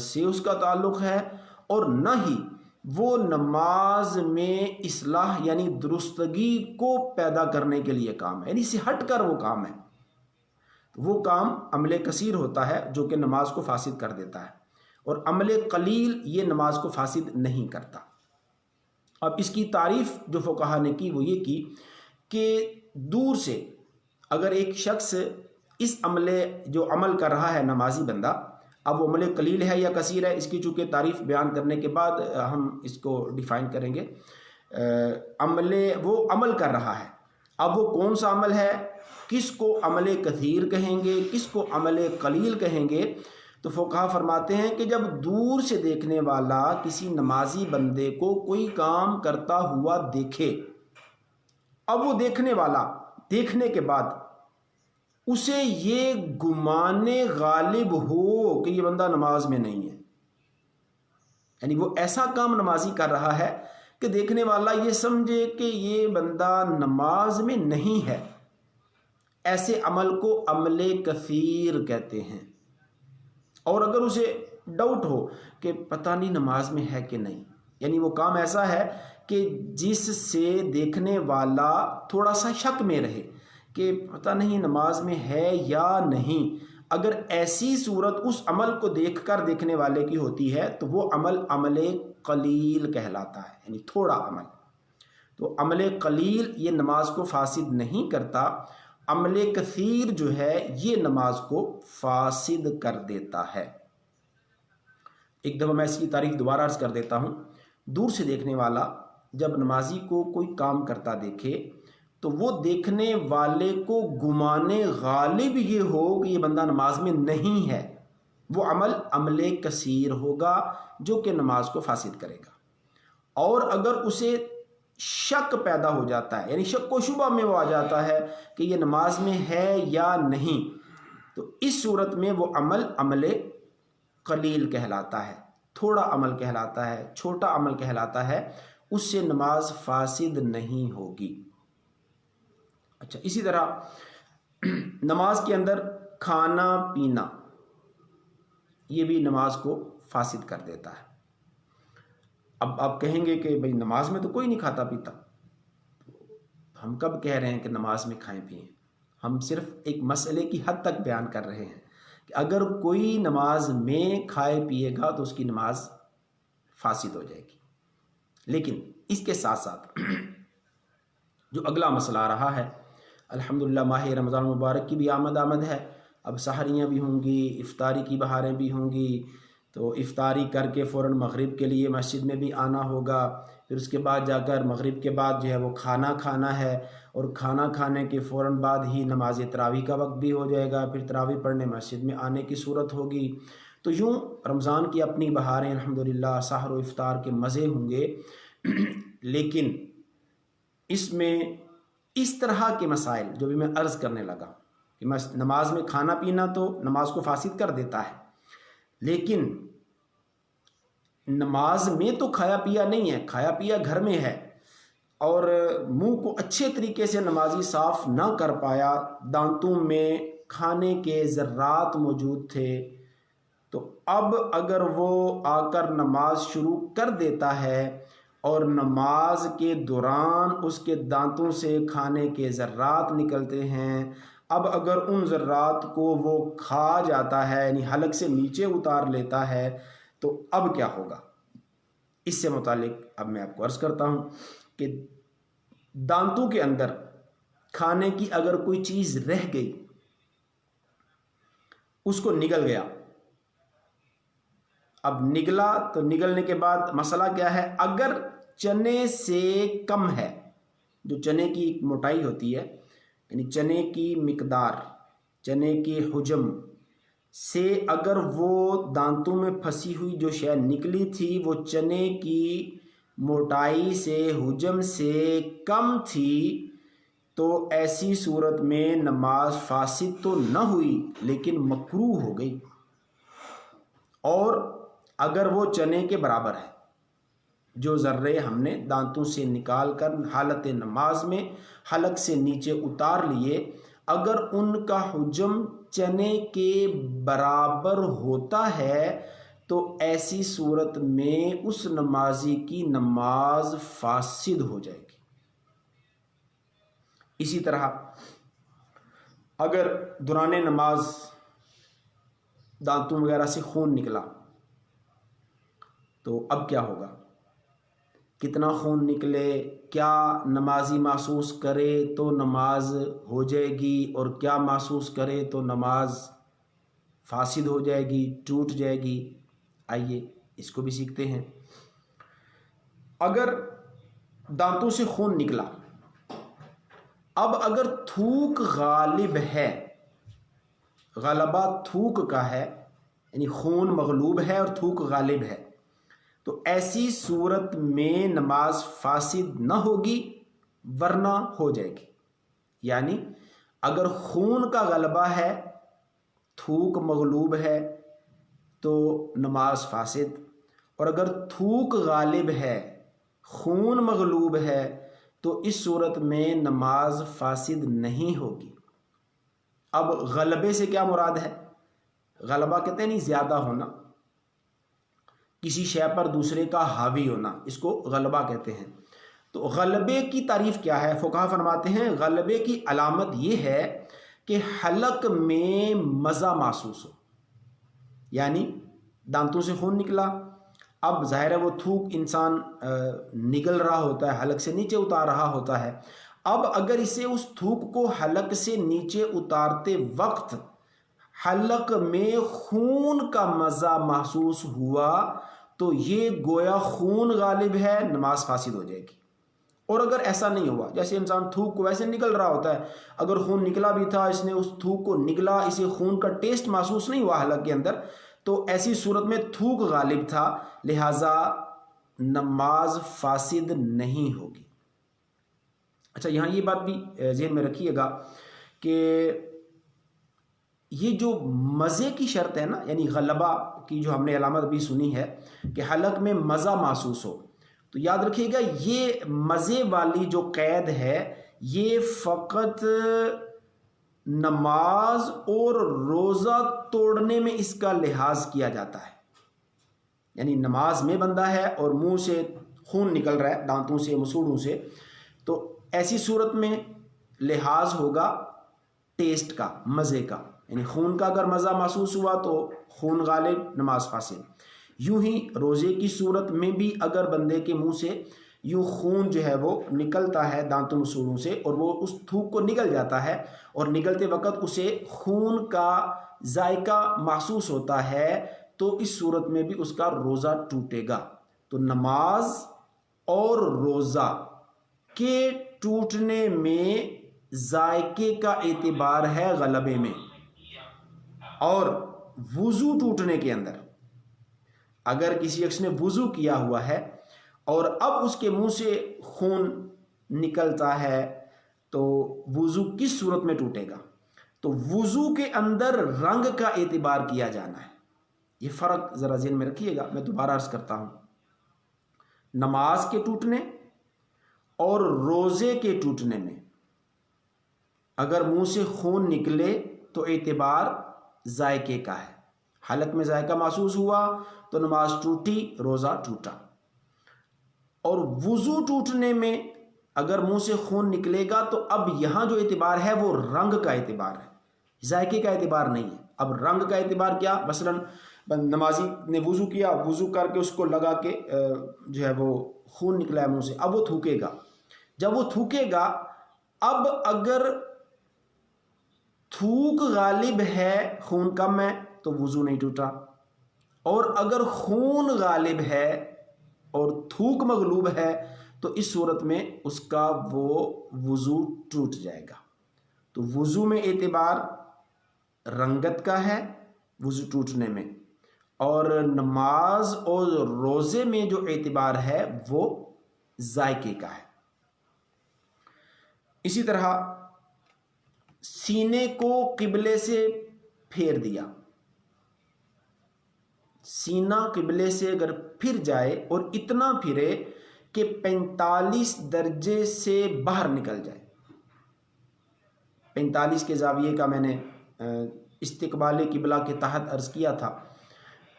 Speaker 1: سے اس کا تعلق ہے اور نہ ہی وہ نماز میں اصلاح یعنی درستگی کو پیدا کرنے کے لیے کام ہے، یعنی اسے ہٹ کر وہ کام ہے، وہ کام عمل کثیر ہوتا ہے جو کہ نماز کو فاسد کر دیتا ہے، اور عمل قلیل یہ نماز کو فاسد نہیں کرتا۔ اب اس کی تعریف جو فقہا نے کی وہ یہ کی کہ دور سے اگر ایک شخص اس جو عمل کر رہا ہے نمازی بندہ، اب وہ عمل قلیل ہے یا کثیر ہے، اس کی چونکہ تعریف بیان کرنے کے بعد ہم اس کو ڈیفائن کریں گے۔ وہ عمل کر رہا ہے، اب وہ کون سا عمل ہے، کس کو عمل کثیر کہیں گے، کس کو عمل قلیل کہیں گے؟ تو فقہا فرماتے ہیں کہ جب دور سے دیکھنے والا کسی نمازی بندے کو کوئی کام کرتا ہوا دیکھے، اب وہ دیکھنے والا دیکھنے کے بعد اسے یہ گمان غالب ہو کہ یہ بندہ نماز میں نہیں ہے، یعنی وہ ایسا کام نمازی کر رہا ہے کہ دیکھنے والا یہ سمجھے کہ یہ بندہ نماز میں نہیں ہے، ایسے عمل کو عمل کثیر کہتے ہیں۔ اور اگر اسے ڈاؤٹ ہو کہ پتہ نہیں نماز میں ہے کہ نہیں، یعنی وہ کام ایسا ہے کہ جس سے دیکھنے والا تھوڑا سا شک میں رہے کہ پتہ نہیں نماز میں ہے یا نہیں، اگر ایسی صورت اس عمل کو دیکھ کر دیکھنے والے کی ہوتی ہے تو وہ عمل عمل قلیل کہلاتا ہے، یعنی تھوڑا عمل۔ تو عمل قلیل یہ نماز کو فاسد نہیں کرتا، عمل کثیر جو ہے یہ نماز کو فاسد کر دیتا ہے۔ ایک دفعہ میں اس کی تعریف دوبارہ عرض کر دیتا ہوں۔ دور سے دیکھنے والا جب نمازی کو کوئی کام کرتا دیکھے تو وہ دیکھنے والے کو گمان غالب یہ ہو کہ یہ بندہ نماز میں نہیں ہے، وہ عمل عمل کثیر ہوگا جو کہ نماز کو فاسد کرے گا۔ اور اگر اسے شک پیدا ہو جاتا ہے، یعنی شک و شبہ میں وہ آ جاتا ہے کہ یہ نماز میں ہے یا نہیں، تو اس صورت میں وہ عمل عمل قلیل کہلاتا ہے، تھوڑا عمل کہلاتا ہے، چھوٹا عمل کہلاتا ہے، اس سے نماز فاسد نہیں ہوگی۔ اچھا، اسی طرح نماز کے اندر کھانا پینا یہ بھی نماز کو فاسد کر دیتا ہے۔ اب آپ کہیں گے کہ بھئی نماز میں تو کوئی نہیں کھاتا پیتا، ہم کب کہہ رہے ہیں کہ نماز میں کھائیں پئیں؟ ہم صرف ایک مسئلے کی حد تک بیان کر رہے ہیں کہ اگر کوئی نماز میں کھائے پیے گا تو اس کی نماز فاسد ہو جائے گی۔ لیکن اس کے ساتھ ساتھ جو اگلا مسئلہ آ رہا ہے، الحمدللہ ماہ رمضان مبارک کی بھی آمد ہے، اب سحریاں بھی ہوں گی، افطاری کی بہاریں بھی ہوں گی، تو افطاری کر کے فوراً مغرب کے لیے مسجد میں بھی آنا ہوگا، پھر اس کے بعد جا کر مغرب کے بعد جو ہے وہ کھانا کھانا ہے، اور کھانا کھانے کے فوراً بعد ہی نماز تراویح کا وقت بھی ہو جائے گا، پھر تراویح پڑھنے مسجد میں آنے کی صورت ہوگی۔ تو یوں رمضان کی اپنی بہاریں الحمدللہ، سحر و افطار کے مزے ہوں گے، لیکن اس میں اس طرح کے مسائل جو بھی میں عرض کرنے لگا کہ نماز میں کھانا پینا تو نماز کو فاسد کر دیتا ہے، لیکن نماز میں تو کھایا پیا نہیں ہے، کھایا پیا گھر میں ہے، اور منہ کو اچھے طریقے سے نمازی صاف نہ کر پایا، دانتوں میں کھانے کے ذرات موجود تھے، تو اب اگر وہ آ کر نماز شروع کر دیتا ہے اور نماز کے دوران اس کے دانتوں سے کھانے کے ذرات نکلتے ہیں، اب اگر ان ذرات کو وہ کھا جاتا ہے یعنی حلق سے نیچے اتار لیتا ہے تو اب کیا ہوگا؟ اس سے متعلق اب میں آپ کو عرض کرتا ہوں کہ دانتوں کے اندر کھانے کی اگر کوئی چیز رہ گئی، اس کو نگل گیا، اب نگلا تو نگلنے کے بعد مسئلہ کیا ہے؟ اگر چنے سے کم ہے، جو چنے کی موٹائی ہوتی ہے یعنی چنے کی مقدار، چنے کی حجم سے اگر وہ دانتوں میں پھنسی ہوئی جو شے نکلی تھی وہ چنے کی موٹائی سے، حجم سے کم تھی، تو ایسی صورت میں نماز فاسد تو نہ ہوئی لیکن مکروہ ہو گئی۔ اور اگر وہ چنے کے برابر ہے، جو ذرے ہم نے دانتوں سے نکال کر حالت نماز میں حلق سے نیچے اتار لیے، اگر ان کا حجم چنے کے برابر ہوتا ہے تو ایسی صورت میں اس نمازی کی نماز فاسد ہو جائے گی۔ اسی طرح اگر دوران نماز دانتوں وغیرہ سے خون نکلا تو اب کیا ہوگا؟ کتنا خون نکلے، کیا نمازی محسوس کرے تو نماز ہو جائے گی، اور کیا محسوس کرے تو نماز فاسد ہو جائے گی، ٹوٹ جائے گی؟ آئیے اس کو بھی سیکھتے ہیں۔ اگر دانتوں سے خون نکلا، اب اگر تھوک غالب ہے، غلبہ تھوک کا ہے یعنی خون مغلوب ہے اور تھوک غالب ہے، تو ایسی صورت میں نماز فاسد نہ ہوگی ورنہ ہو جائے گی۔ یعنی اگر خون کا غلبہ ہے، تھوک مغلوب ہے تو نماز فاسد، اور اگر تھوک غالب ہے، خون مغلوب ہے تو اس صورت میں نماز فاسد نہیں ہوگی۔ اب غلبے سے کیا مراد ہے؟ غلبہ کہتے ہیں نہیں زیادہ ہونا، کسی شے پر دوسرے کا حاوی ہونا، اس کو غلبہ کہتے ہیں۔ تو غلبے کی تعریف کیا ہے؟ فقہا فرماتے ہیں غلبے کی علامت یہ ہے کہ حلق میں مزہ محسوس ہو، یعنی دانتوں سے خون نکلا، اب ظاہر ہے وہ تھوک انسان نگل رہا ہوتا ہے، حلق سے نیچے اتار رہا ہوتا ہے، اب اگر اسے اس تھوک کو حلق سے نیچے اتارتے وقت حلق میں خون کا مزہ محسوس ہوا تو یہ گویا خون غالب ہے، نماز فاسد ہو جائے گی۔ اور اگر ایسا نہیں ہوا، جیسے انسان تھوک کو ویسے نکل رہا ہوتا ہے، اگر خون نکلا بھی تھا، اس نے اس تھوک کو نگلا، اسے خون کا ٹیسٹ محسوس نہیں ہوا حلق کے اندر، تو ایسی صورت میں تھوک غالب تھا، لہٰذا نماز فاسد نہیں ہوگی۔ اچھا، یہاں یہ بات بھی ذہن میں رکھیے گا کہ یہ جو مزے کی شرط ہے نا، یعنی غلبہ کی جو ہم نے علامت بھی سنی ہے کہ حلق میں مزہ محسوس ہو، تو یاد رکھیے گا یہ مزے والی جو قید ہے یہ فقط نماز اور روزہ توڑنے میں اس کا لحاظ کیا جاتا ہے۔ یعنی نماز میں بندہ ہے اور منہ سے خون نکل رہا ہے، دانتوں سے، مسوڑوں سے، تو ایسی صورت میں لحاظ ہوگا ٹیسٹ کا، مزے کا، یعنی خون کا اگر مزہ محسوس ہوا تو خون غالب، نماز فاسد۔ یوں ہی روزے کی صورت میں بھی اگر بندے کے منہ سے یوں خون جو ہے وہ نکلتا ہے دانتوں مسوڑوں سے اور وہ اس تھوک کو نگل جاتا ہے اور نگلتے وقت اسے خون کا ذائقہ محسوس ہوتا ہے تو اس صورت میں بھی اس کا روزہ ٹوٹے گا۔ تو نماز اور روزہ کے ٹوٹنے میں ذائقے کا اعتبار ہے غلبے میں، اور وضو ٹوٹنے کے اندر اگر کسی شخص نے وضو کیا ہوا ہے اور اب اس کے منہ سے خون نکلتا ہے تو وضو کس صورت میں ٹوٹے گا؟ تو وضو کے اندر رنگ کا اعتبار کیا جانا ہے۔ یہ فرق ذرا ذہن میں رکھیے گا، میں دوبارہ عرض کرتا ہوں، نماز کے ٹوٹنے اور روزے کے ٹوٹنے میں اگر منہ سے خون نکلے تو اعتبار ذائقے کا ہے، حلق میں ذائقہ محسوس ہوا تو نماز ٹوٹی، روزہ ٹوٹا۔ اور وضو ٹوٹنے میں اگر منہ سے خون نکلے گا تو اب یہاں جو اعتبار ہے وہ رنگ کا اعتبار ہے، ذائقے کا اعتبار نہیں ہے۔ اب رنگ کا اعتبار کیا؟ مثلا نمازی نے وضو کیا، وضو کر کے اس کو لگا کے جو ہے وہ خون نکلا ہے منہ سے، اب وہ تھوکے گا۔ جب وہ تھوکے گا، اب اگر تھوک غالب ہے، خون کم ہے، تو وضو نہیں ٹوٹا، اور اگر خون غالب ہے اور تھوک مغلوب ہے تو اس صورت میں اس کا وہ وضو ٹوٹ جائے گا۔ تو وضو میں اعتبار رنگت کا ہے وضو ٹوٹنے میں، اور نماز اور روزے میں جو اعتبار ہے وہ ذائقے کا ہے۔ اسی طرح سینے کو قبلے سے پھیر دیا، سینہ قبلے سے اگر پھر جائے اور اتنا پھرے کہ 45 درجے سے باہر نکل جائے۔ 45 کے زاویے کا میں نے استقبال قبلہ کے تحت عرض کیا تھا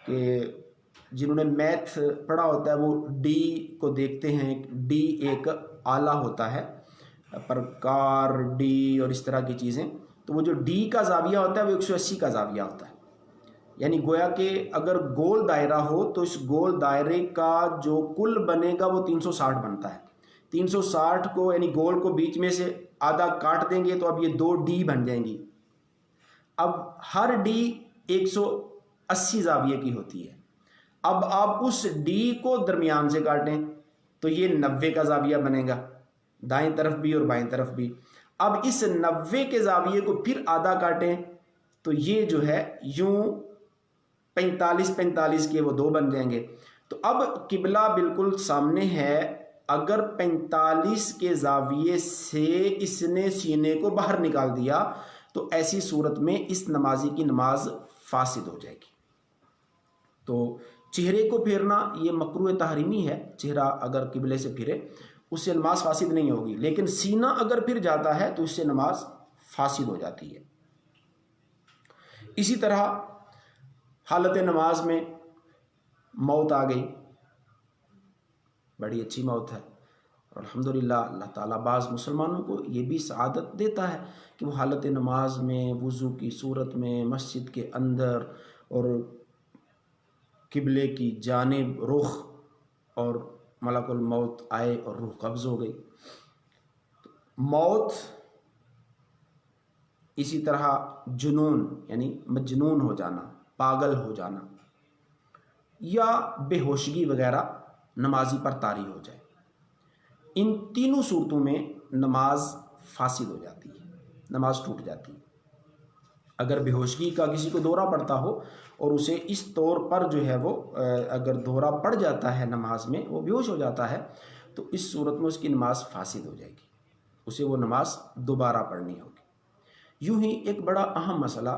Speaker 1: کہ جنہوں نے میتھ پڑھا ہوتا ہے وہ ڈی کو دیکھتے ہیں، ڈی ایک آلہ ہوتا ہے، پرکار ڈی اور اس طرح کی چیزیں، تو وہ جو ڈی کا زاویہ ہوتا ہے وہ 180 کا زاویہ ہوتا ہے، یعنی گویا کہ اگر گول دائرہ ہو تو اس گول دائرے کا جو کل بنے گا وہ 360 بنتا ہے۔ 360 کو یعنی گول کو بیچ میں سے آدھا کاٹ دیں گے تو اب یہ 2 ڈی بن جائیں گی۔ اب ہر ڈی 180 زاویے کی ہوتی ہے۔ اب آپ اس ڈی کو درمیان سے کاٹیں تو یہ 90 کا زاویہ بنے گا، دائیں طرف بھی اور بائیں طرف بھی۔ اب اس 90 کے زاویے کو پھر آدھا کاٹیں تو یہ جو ہے یوں 45 کے وہ 2 بن جائیں گے۔ تو اب قبلہ بالکل سامنے ہے، اگر 45 کے زاویے سے اس نے سینے کو باہر نکال دیا تو ایسی صورت میں اس نمازی کی نماز فاسد ہو جائے گی۔ تو چہرے کو پھیرنا یہ مکروہ تحریمی ہے، چہرہ اگر قبلے سے پھرے اس سے نماز فاسد نہیں ہوگی، لیکن سینہ اگر پھر جاتا ہے تو اس سے نماز فاسد ہو جاتی ہے۔ اسی طرح حالت نماز میں موت آ گئی، بڑی اچھی موت ہے، اور الحمدللہ اللہ تعالیٰ بعض مسلمانوں کو یہ بھی سعادت دیتا ہے کہ وہ حالت نماز میں وضو کی صورت میں مسجد کے اندر اور قبلے کی جانب رخ، اور ملک الموت آئے اور روح قبض ہو گئی۔ موت اسی طرح جنون یعنی مجنون ہو جانا، پاگل ہو جانا، یا بے ہوشگی وغیرہ نمازی پر طاری ہو جائے، ان تینوں صورتوں میں نماز فاسد ہو جاتی ہے، نماز ٹوٹ جاتی ہے۔ اگر بے ہوشگی کا کسی کو دورہ پڑتا ہو اور اسے اس طور پر جو ہے وہ اگر دورہ پڑ جاتا ہے نماز میں، وہ بے ہوش ہو جاتا ہے، تو اس صورت میں اس کی نماز فاسد ہو جائے گی، اسے وہ نماز دوبارہ پڑھنی ہوگی۔ یوں ہی ایک بڑا اہم مسئلہ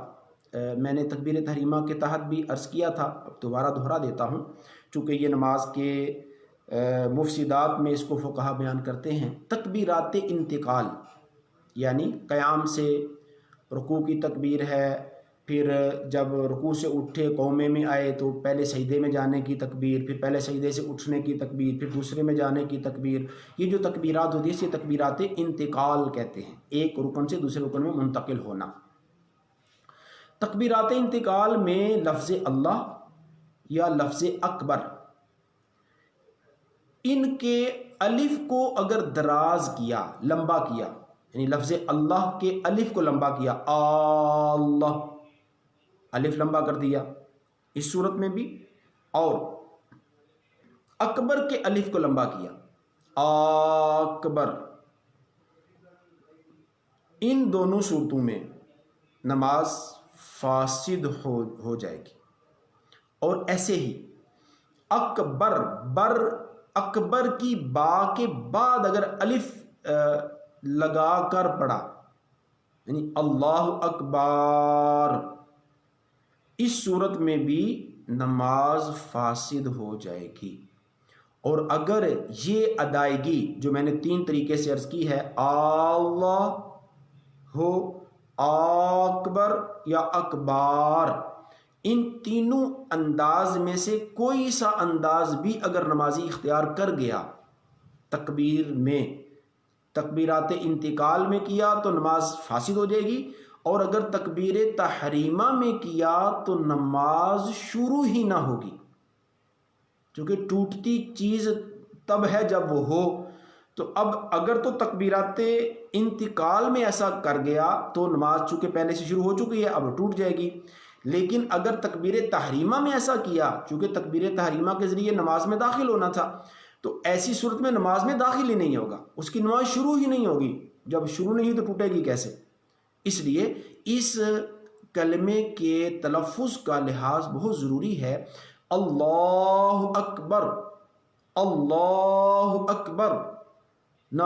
Speaker 1: میں نے تکبیر تحریمہ کے تحت بھی عرض کیا تھا، اب دوبارہ دہرا دیتا ہوں، چونکہ یہ نماز کے مفسدات میں اس کو فقہا بیان کرتے ہیں۔ تکبیرات انتقال، یعنی قیام سے رکوع کی تکبیر ہے، پھر جب رکوع سے اٹھے قومے میں آئے تو پہلے سجدے میں جانے کی تکبیر، پھر پہلے سجدے سے اٹھنے کی تکبیر، پھر دوسرے میں جانے کی تکبیر، یہ جو تکبیرات ہوتی ہیں اسے تکبیرات انتقال کہتے ہیں، ایک رکن سے دوسرے رکن میں منتقل ہونا۔ تکبیرات انتقال میں لفظ اللہ یا لفظ اکبر، ان کے الف کو اگر دراز کیا، لمبا کیا، یعنی لفظ اللہ کے الف کو لمبا کیا، اللہ، الف لمبا کر دیا اس صورت میں بھی، اور اکبر کے الف کو لمبا کیا، اکبر، ان دونوں صورتوں میں نماز فاسد ہو جائے گی۔ اور ایسے ہی اکبر، بر، اکبر کی با کے بعد اگر الف لگا کر پڑھا، یعنی اللہ اکبر، اس صورت میں بھی نماز فاسد ہو جائے گی۔ اور اگر یہ ادائیگی جو میں نے 3 طریقے سے عرض کی ہے، اللہ ہو، اکبر یا اکبار، ان تینوں انداز میں سے کوئی سا انداز بھی اگر نمازی اختیار کر گیا تکبیر میں، تکبیرات انتقال میں کیا تو نماز فاسد ہو جائے گی، اور اگر تکبیر تحریمہ میں کیا تو نماز شروع ہی نہ ہوگی، کیونکہ ٹوٹتی چیز تب ہے جب وہ ہو۔ تو اب اگر تو تکبیرات انتقال میں ایسا کر گیا تو نماز چونکہ پہلے سے شروع ہو چکی ہے اب ٹوٹ جائے گی، لیکن اگر تکبیر تحریمہ میں ایسا کیا، چونکہ تکبیر تحریمہ کے ذریعے نماز میں داخل ہونا تھا، تو ایسی صورت میں نماز میں داخل ہی نہیں ہوگا، اس کی نماز شروع ہی نہیں ہوگی، جب شروع نہیں تو ٹوٹے گی کیسے؟ اس لیے اس کلمے کے تلفظ کا لحاظ بہت ضروری ہے۔ اللہ اکبر، اللہ اکبر، نہ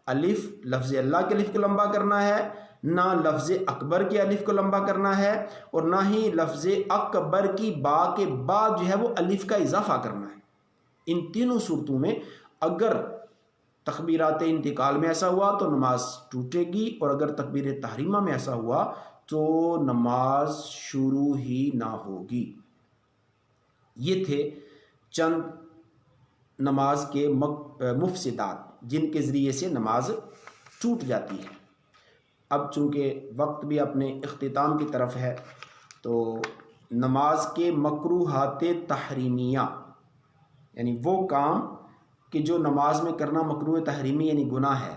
Speaker 1: الف لفظ اللہ کے الف کو لمبا کرنا ہے، نہ لفظ اکبر کے الف کو لمبا کرنا ہے، اور نہ ہی لفظ اکبر کی با کے بعد جو ہے وہ الف کا اضافہ کرنا ہے۔ ان تینوں صورتوں میں اگر تکبیرات انتقال میں ایسا ہوا تو نماز ٹوٹے گی، اور اگر تکبیر تحریمہ میں ایسا ہوا تو نماز شروع ہی نہ ہوگی۔ یہ تھے چند نماز کے مفسدات جن کے ذریعے سے نماز ٹوٹ جاتی ہے۔ اب چونکہ وقت بھی اپنے اختتام کی طرف ہے تو نماز کے مکروہات تحریمیہ، یعنی وہ کام کہ جو نماز میں کرنا مکروہ تحریمی یعنی گناہ ہے،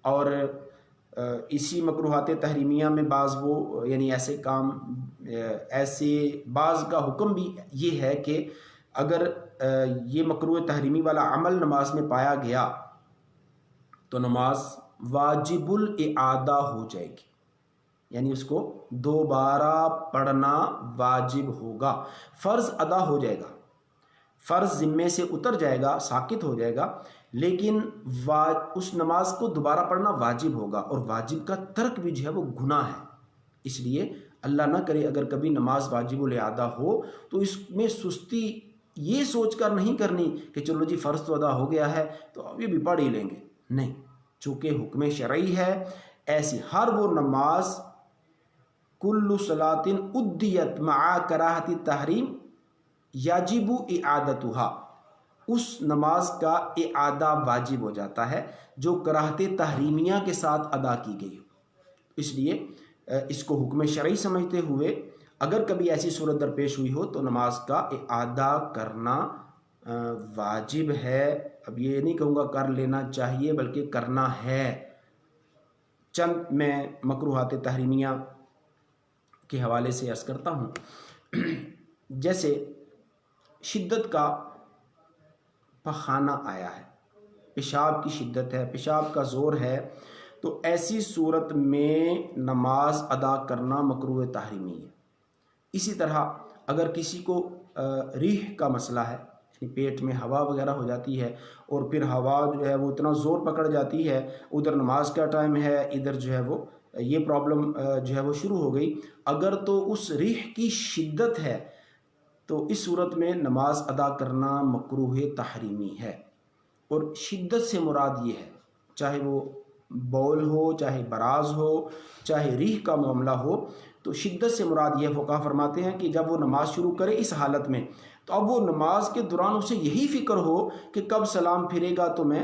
Speaker 1: اور اسی مکروہات تحریمیہ میں بعض وہ یعنی ایسے کام، ایسے بعض کا حکم بھی یہ ہے کہ اگر یہ مکروہ تحریمی والا عمل نماز میں پایا گیا تو نماز واجب الاعادہ ہو جائے گی، یعنی اس کو دوبارہ پڑھنا واجب ہوگا، فرض ادا ہو جائے گا، فرض ذمے سے اتر جائے گا، ساقط ہو جائے گا، لیکن اس نماز کو دوبارہ پڑھنا واجب ہوگا، اور واجب کا ترک بھی جو ہے وہ گناہ ہے۔ اس لیے اللہ نہ کرے اگر کبھی نماز واجب الاعادہ ہو تو اس میں سستی یہ سوچ کر نہیں کرنی کہ چلو جی فرض تو ادا ہو گیا ہے تو اب یہ بھی پڑھ ہی لیں گے، نہیں، چونکہ حکم شرعی ہے ایسی ہر وہ نماز کل صلاۃ ادیت مع کراہت التحریم یجب اعادتها، اس نماز کا اعادہ واجب ہو جاتا ہے جو کراہت تحریمیہ کے ساتھ ادا کی گئی ہو۔ اس لیے اس کو حکم شرعی سمجھتے ہوئے اگر کبھی ایسی صورت درپیش ہوئی ہو تو نماز کا اعادہ کرنا واجب ہے۔ اب یہ نہیں کہوں گا کر لینا چاہیے بلکہ کرنا ہے۔ چند میں مکروہات تحریمیہ کے حوالے سے عرض کرتا ہوں، جیسے شدت کا پخانہ آیا ہے، پیشاب کی شدت ہے، پیشاب کا زور ہے، تو ایسی صورت میں نماز ادا کرنا مکروہ تحریمی ہے۔ اسی طرح اگر کسی کو ریح کا مسئلہ ہے، یعنی پیٹ میں ہوا وغیرہ ہو جاتی ہے اور پھر ہوا جو ہے وہ اتنا زور پکڑ جاتی ہے، ادھر نماز کا ٹائم ہے، ادھر جو ہے وہ یہ پرابلم جو ہے وہ شروع ہو گئی، اگر تو اس ریح کی شدت ہے تو اس صورت میں نماز ادا کرنا مکروہ تحریمی ہے۔ اور شدت سے مراد یہ ہے، چاہے وہ بول ہو، چاہے براز ہو، چاہے ریح کا معاملہ ہو، تو شدت سے مراد یہ فقہا فرماتے ہیں کہ جب وہ نماز شروع کرے اس حالت میں تو اب وہ نماز کے دوران اسے یہی فکر ہو کہ کب سلام پھرے گا تو میں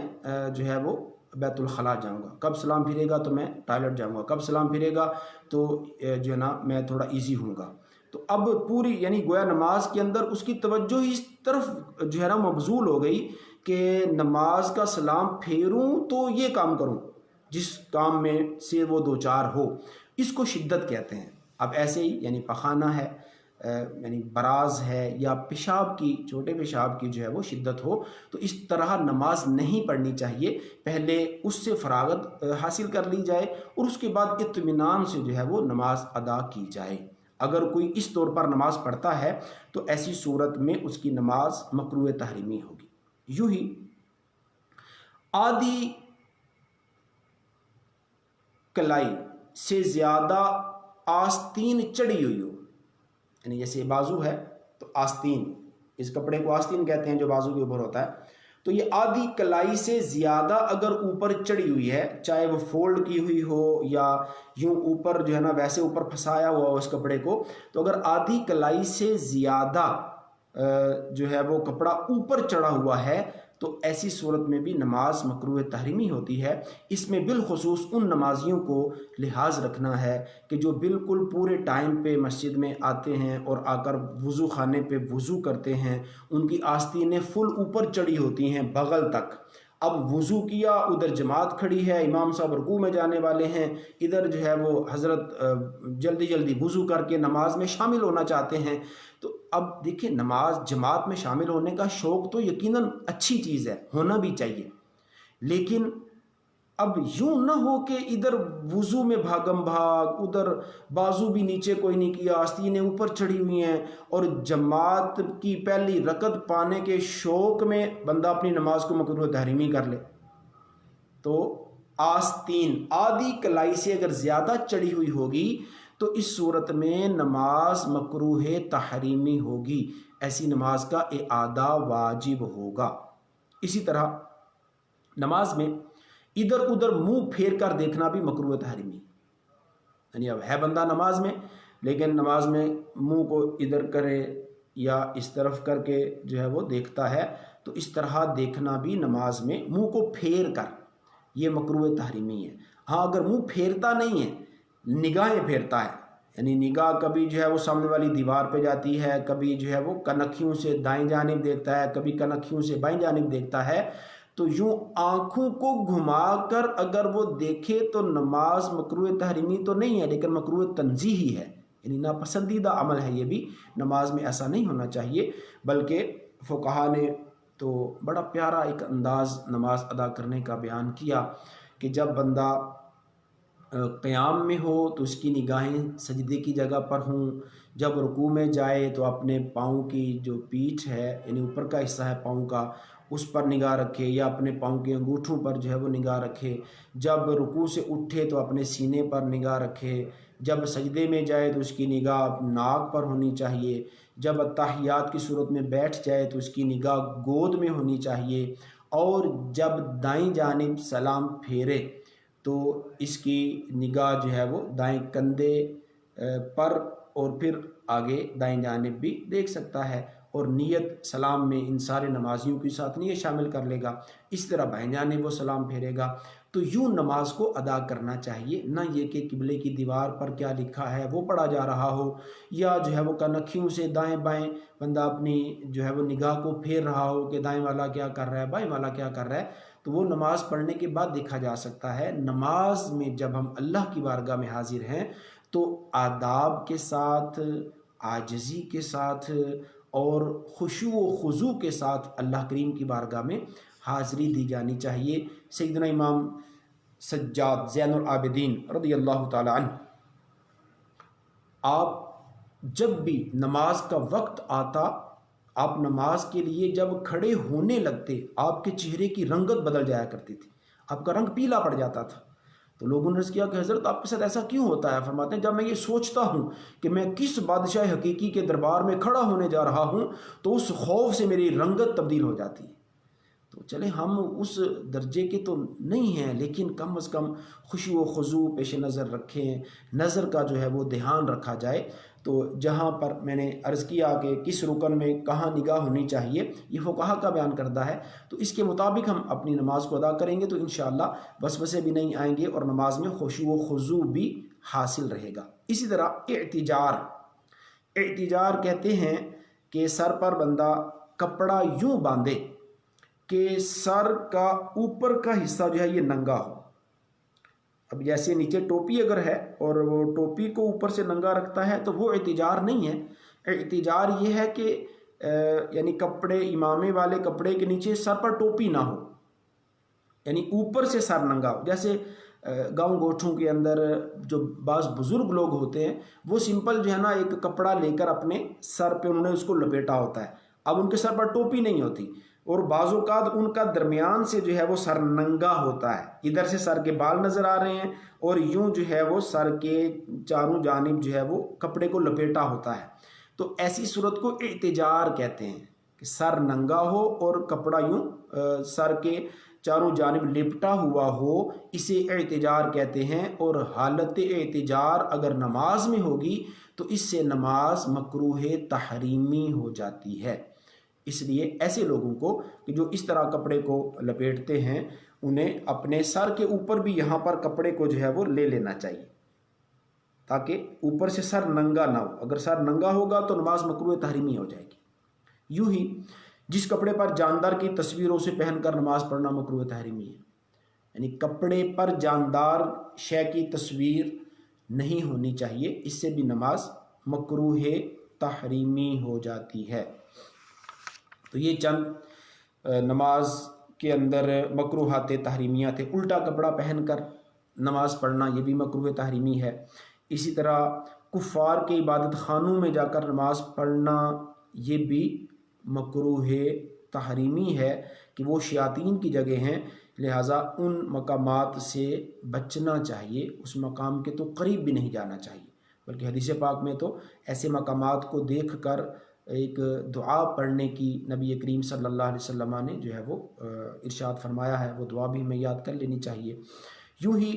Speaker 1: جو ہے وہ بیت الخلاء جاؤں گا، کب سلام پھرے گا تو میں ٹوائلٹ جاؤں گا، کب سلام پھرے گا تو جو ہے نا میں تھوڑا ایزی ہوں گا۔ تو اب پوری یعنی گویا نماز کے اندر اس کی توجہ اس طرف جو ہے نا مبذول ہو گئی کہ نماز کا سلام پھیروں تو یہ کام کروں جس کام میں سے وہ دو چار ہو، اس کو شدت کہتے ہیں۔ اب ایسے ہی یعنی پخانہ ہے، یعنی براز ہے، یا پیشاب کی، چھوٹے پیشاب کی جو ہے وہ شدت ہو، تو اس طرح نماز نہیں پڑھنی چاہیے، پہلے اس سے فراغت حاصل کر لی جائے اور اس کے بعد اطمینان سے جو ہے وہ نماز ادا کی جائے۔ اگر کوئی اس طور پر نماز پڑھتا ہے تو ایسی صورت میں اس کی نماز مکروہ تحریمی ہوگی۔ یوں ہی آدھی کلائی سے زیادہ آستین چڑھی ہوئی ہو، یعنی جیسے بازو ہے تو آستین، اس کپڑے کو آستین کہتے ہیں جو بازو کے اوپر ہوتا ہے، تو یہ آدھی کلائی سے زیادہ اگر اوپر چڑھی ہوئی ہے، چاہے وہ فولڈ کی ہوئی ہو یا یوں اوپر جو ہے نا ویسے اوپر پھنسایا ہوا ہو اس کپڑے کو، تو اگر آدھی کلائی سے زیادہ جو ہے وہ کپڑا اوپر چڑھا ہوا ہے تو ایسی صورت میں بھی نماز مکروہ تحریمی ہوتی ہے۔ اس میں بالخصوص ان نمازیوں کو لحاظ رکھنا ہے کہ جو بالکل پورے ٹائم پہ مسجد میں آتے ہیں اور آ کر وضو خانے پہ وضو کرتے ہیں، ان کی آستینیں فل اوپر چڑھی ہوتی ہیں بغل تک۔ اب وضو کیا، ادھر جماعت کھڑی ہے، امام صاحب رکوع میں جانے والے ہیں، ادھر جو ہے وہ حضرت جلدی جلدی وضو کر کے نماز میں شامل ہونا چاہتے ہیں۔ تو اب دیکھیں، نماز جماعت میں شامل ہونے کا شوق تو یقیناً اچھی چیز ہے، ہونا بھی چاہیے، لیکن اب یوں نہ ہو کہ ادھر وضو میں بھاگم بھاگ، ادھر بازو بھی نیچے کوئی نہیں کیا، آستینیں اوپر چڑھی ہوئی ہیں، اور جماعت کی پہلی رکعت پانے کے شوق میں بندہ اپنی نماز کو مکروہ تحریمی کر لے۔ تو آستین آدھی کلائی سے اگر زیادہ چڑھی ہوئی ہوگی تو اس صورت میں نماز مکروہ تحریمی ہوگی، ایسی نماز کا اعادہ واجب ہوگا۔ اسی طرح نماز میں ادھر ادھر منہ پھیر کر دیکھنا بھی مکروہ تحریمی، یعنی اب ہے بندہ نماز میں لیکن نماز میں منہ کو ادھر کرے یا اس طرف کر کے جو ہے وہ دیکھتا ہے، تو اس طرح دیکھنا بھی نماز میں منہ کو پھیر کر، یہ مکروہ تحریمی ہے۔ ہاں اگر منہ پھیرتا نہیں ہے، نگاہیں پھیرتا ہے، یعنی نگاہ کبھی جو ہے وہ سامنے والی دیوار پہ جاتی ہے، کبھی جو ہے وہ کنکھیوں سے دائیں جانب دیکھتا ہے، کبھی کنکھیوں سے بائیں جانب دیکھتا ہے، تو یوں آنکھوں کو گھما کر اگر وہ دیکھے تو نماز مکروہ تحریمی تو نہیں ہے لیکن مکروہ تنزیہی ہے، یعنی ناپسندیدہ عمل ہے۔ یہ بھی نماز میں ایسا نہیں ہونا چاہیے، بلکہ فقہا نے تو بڑا پیارا ایک انداز نماز ادا کرنے کا بیان کیا کہ جب بندہ قیام میں ہو تو اس کی نگاہیں سجدے کی جگہ پر ہوں، جب رکوع میں جائے تو اپنے پاؤں کی جو پیٹھ ہے، یعنی اوپر کا حصہ ہے پاؤں کا، اس پر نگاہ رکھے یا اپنے پاؤں کے انگوٹھوں پر جو ہے وہ نگاہ رکھے، جب رکوع سے اٹھے تو اپنے سینے پر نگاہ رکھے، جب سجدے میں جائے تو اس کی نگاہ ناک پر ہونی چاہیے، جب تحیات کی صورت میں بیٹھ جائے تو اس کی نگاہ گود میں ہونی چاہیے، اور جب دائیں جانب سلام پھیرے تو اس کی نگاہ جو ہے وہ دائیں کندھے پر اور پھر آگے دائیں جانب بھی دیکھ سکتا ہے، اور نیت سلام میں ان سارے نمازیوں کے ساتھ نیت شامل کر لے گا، اس طرح بائیں جانب وہ سلام پھیرے گا۔ تو یوں نماز کو ادا کرنا چاہیے، نہ یہ کہ قبلے کی دیوار پر کیا لکھا ہے وہ پڑھا جا رہا ہو، یا جو ہے وہ کنکھیوں سے دائیں بائیں بندہ اپنی جو ہے وہ نگاہ کو پھیر رہا ہو کہ دائیں والا کیا کر رہا ہے، بائیں والا کیا کر رہا ہے، تو وہ نماز پڑھنے کے بعد دیکھا جا سکتا ہے۔ نماز میں جب ہم اللہ کی بارگاہ میں حاضر ہیں تو آداب کے ساتھ، عاجزی کے ساتھ اور خشوع و خضوع کے ساتھ اللہ کریم کی بارگاہ میں حاضری دی جانی چاہیے۔ سیدنا امام سجاد زین العابدین رضی اللہ تعالی عنہ، آپ جب بھی نماز کا وقت آتا، آپ نماز کے لیے جب کھڑے ہونے لگتے، آپ کے چہرے کی رنگت بدل جایا کرتی تھی، آپ کا رنگ پیلا پڑ جاتا تھا۔ تو لوگوں نے عرض کیا کہ حضرت آپ کے ساتھ ایسا کیوں ہوتا ہے؟ فرماتے ہیں جب میں یہ سوچتا ہوں کہ میں کس بادشاہ حقیقی کے دربار میں کھڑا ہونے جا رہا ہوں تو اس خوف سے میری رنگت تبدیل ہو جاتی ہے۔ تو چلے ہم اس درجے کے تو نہیں ہیں، لیکن کم از کم خشوع و خضوع پیش نظر رکھیں، نظر کا جو ہے وہ دھیان رکھا جائے۔ تو جہاں پر میں نے عرض کیا کہ کس رکن میں کہاں نگاہ ہونی چاہیے، یہ فقہا کا بیان کردہ ہے، تو اس کے مطابق ہم اپنی نماز کو ادا کریں گے تو انشاءاللہ وسوسے بھی نہیں آئیں گے اور نماز میں خشوع و خضوع بھی حاصل رہے گا۔ اسی طرح اعتجار کہتے ہیں کہ سر پر بندہ کپڑا یوں باندھے کہ سر کا اوپر کا حصہ جو ہے یہ ننگا ہو۔ اب جیسے نیچے ٹوپی اگر ہے اور وہ ٹوپی کو اوپر سے ننگا رکھتا ہے تو وہ اعتجار نہیں ہے۔ اعتجار یہ ہے کہ یعنی کپڑے، امامے والے کپڑے کے نیچے سر پر ٹوپی نہ ہو، یعنی اوپر سے سر ننگا ہو۔ جیسے گاؤں گوٹھوں کے اندر جو بعض بزرگ لوگ ہوتے ہیں وہ سمپل جو ہے نا ایک کپڑا لے کر اپنے سر پہ انہوں نے اس کو لپیٹا ہوتا ہے، اب ان کے سر پر ٹوپی نہیں ہوتی، اور بعض اوقات ان کا درمیان سے جو ہے وہ سر ننگا ہوتا ہے، ادھر سے سر کے بال نظر آ رہے ہیں اور یوں جو ہے وہ سر کے چاروں جانب جو ہے وہ کپڑے کو لپیٹا ہوتا ہے۔ تو ایسی صورت کو اعتجار کہتے ہیں کہ سر ننگا ہو اور کپڑا یوں سر کے چاروں جانب لپٹا ہوا ہو، اسے اعتجار کہتے ہیں۔ اور حالت اعتجار اگر نماز میں ہوگی تو اس سے نماز مکروہ تحریمی ہو جاتی ہے۔ اس لیے ایسے لوگوں کو کہ جو اس طرح کپڑے کو لپیٹتے ہیں انہیں اپنے سر کے اوپر بھی یہاں پر کپڑے کو جو ہے وہ لے لینا چاہیے تاکہ اوپر سے سر ننگا نہ ہو. اگر سر ننگا ہوگا تو نماز مکروہ تحریمی ہو جائے گی. یوں ہی جس کپڑے پر جاندار کی تصویروں سے پہن کر نماز پڑھنا مکروہ تحریمی ہے. یعنی کپڑے پر جاندار شے کی تصویر نہیں ہونی چاہیے، اس سے بھی نماز مکروہ تحریمی ہو جاتی ہے. تو یہ چند نماز کے اندر مکروہات تحریمیہ تھے. الٹا کپڑا پہن کر نماز پڑھنا یہ بھی مکروہ تحریمی ہے. اسی طرح کفار کے عبادت خانوں میں جا کر نماز پڑھنا یہ بھی مکروہ تحریمی ہے کہ وہ شیاطین کی جگہ ہیں، لہٰذا ان مقامات سے بچنا چاہیے، اس مقام کے تو قریب بھی نہیں جانا چاہیے. بلکہ حدیث پاک میں تو ایسے مقامات کو دیکھ کر ایک دعا پڑھنے کی نبی کریم صلی اللہ علیہ وسلم نے جو ہے وہ ارشاد فرمایا ہے، وہ دعا بھی ہمیں یاد کر لینی چاہیے. یوں ہی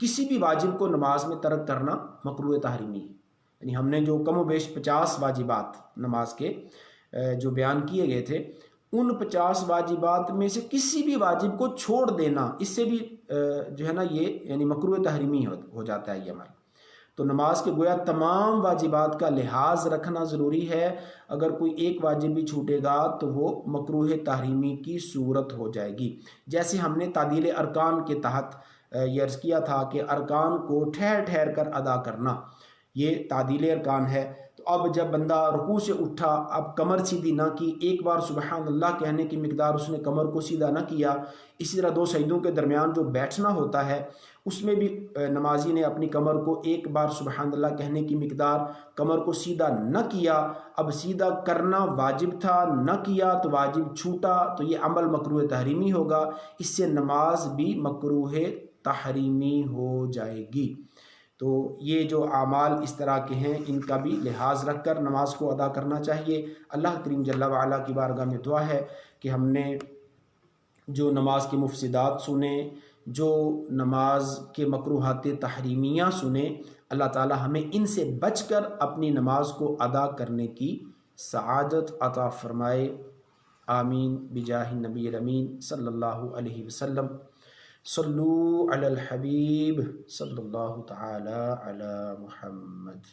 Speaker 1: کسی بھی واجب کو نماز میں ترک کرنا مکروہ تحریمی ہے. یعنی ہم نے جو کم و بیش 50 واجبات نماز کے جو بیان کیے گئے تھے، ان 50 واجبات میں سے کسی بھی واجب کو چھوڑ دینا، اس سے بھی جو ہے نا یہ یعنی مکروہ تحریمی ہو جاتا ہے یہ عمل. تو نماز کے گویا تمام واجبات کا لحاظ رکھنا ضروری ہے. اگر کوئی ایک واجب بھی چھوٹے گا تو وہ مکروہ تحریمی کی صورت ہو جائے گی. جیسے ہم نے تعدیل ارکان کے تحت یہ عرض کیا تھا کہ ارکان کو ٹھہر ٹھہر کر ادا کرنا یہ تعدیل ارکان ہے. تو اب جب بندہ رکوع سے اٹھا، اب کمر سیدھی نہ کی، ایک بار سبحان اللہ کہنے کی مقدار اس نے کمر کو سیدھا نہ کیا. اسی طرح 2 سجدوں کے درمیان جو بیٹھنا ہوتا ہے اس میں بھی نمازی نے اپنی کمر کو ایک بار سبحان اللہ کہنے کی مقدار کمر کو سیدھا نہ کیا. اب سیدھا کرنا واجب تھا، نہ کیا تو واجب چھوٹا، تو یہ عمل مکروہ تحریمی ہوگا. اس سے نماز بھی مکروہ تحریمی ہو جائے گی. تو یہ جو اعمال اس طرح کے ہیں ان کا بھی لحاظ رکھ کر نماز کو ادا کرنا چاہیے. اللہ کریم جل وعلا کی بارگاہ میں دعا ہے کہ ہم نے جو نماز کے مفسدات سنے، جو نماز کے مکروہات تحریمیہ سنے، اللہ تعالی ہمیں ان سے بچ کر اپنی نماز کو ادا کرنے کی سعادت عطا فرمائے. آمین بجاہ النبی الامین صلی اللہ علیہ وسلم. صلو علی الحبیب صلی اللہ تعالی علی محمد.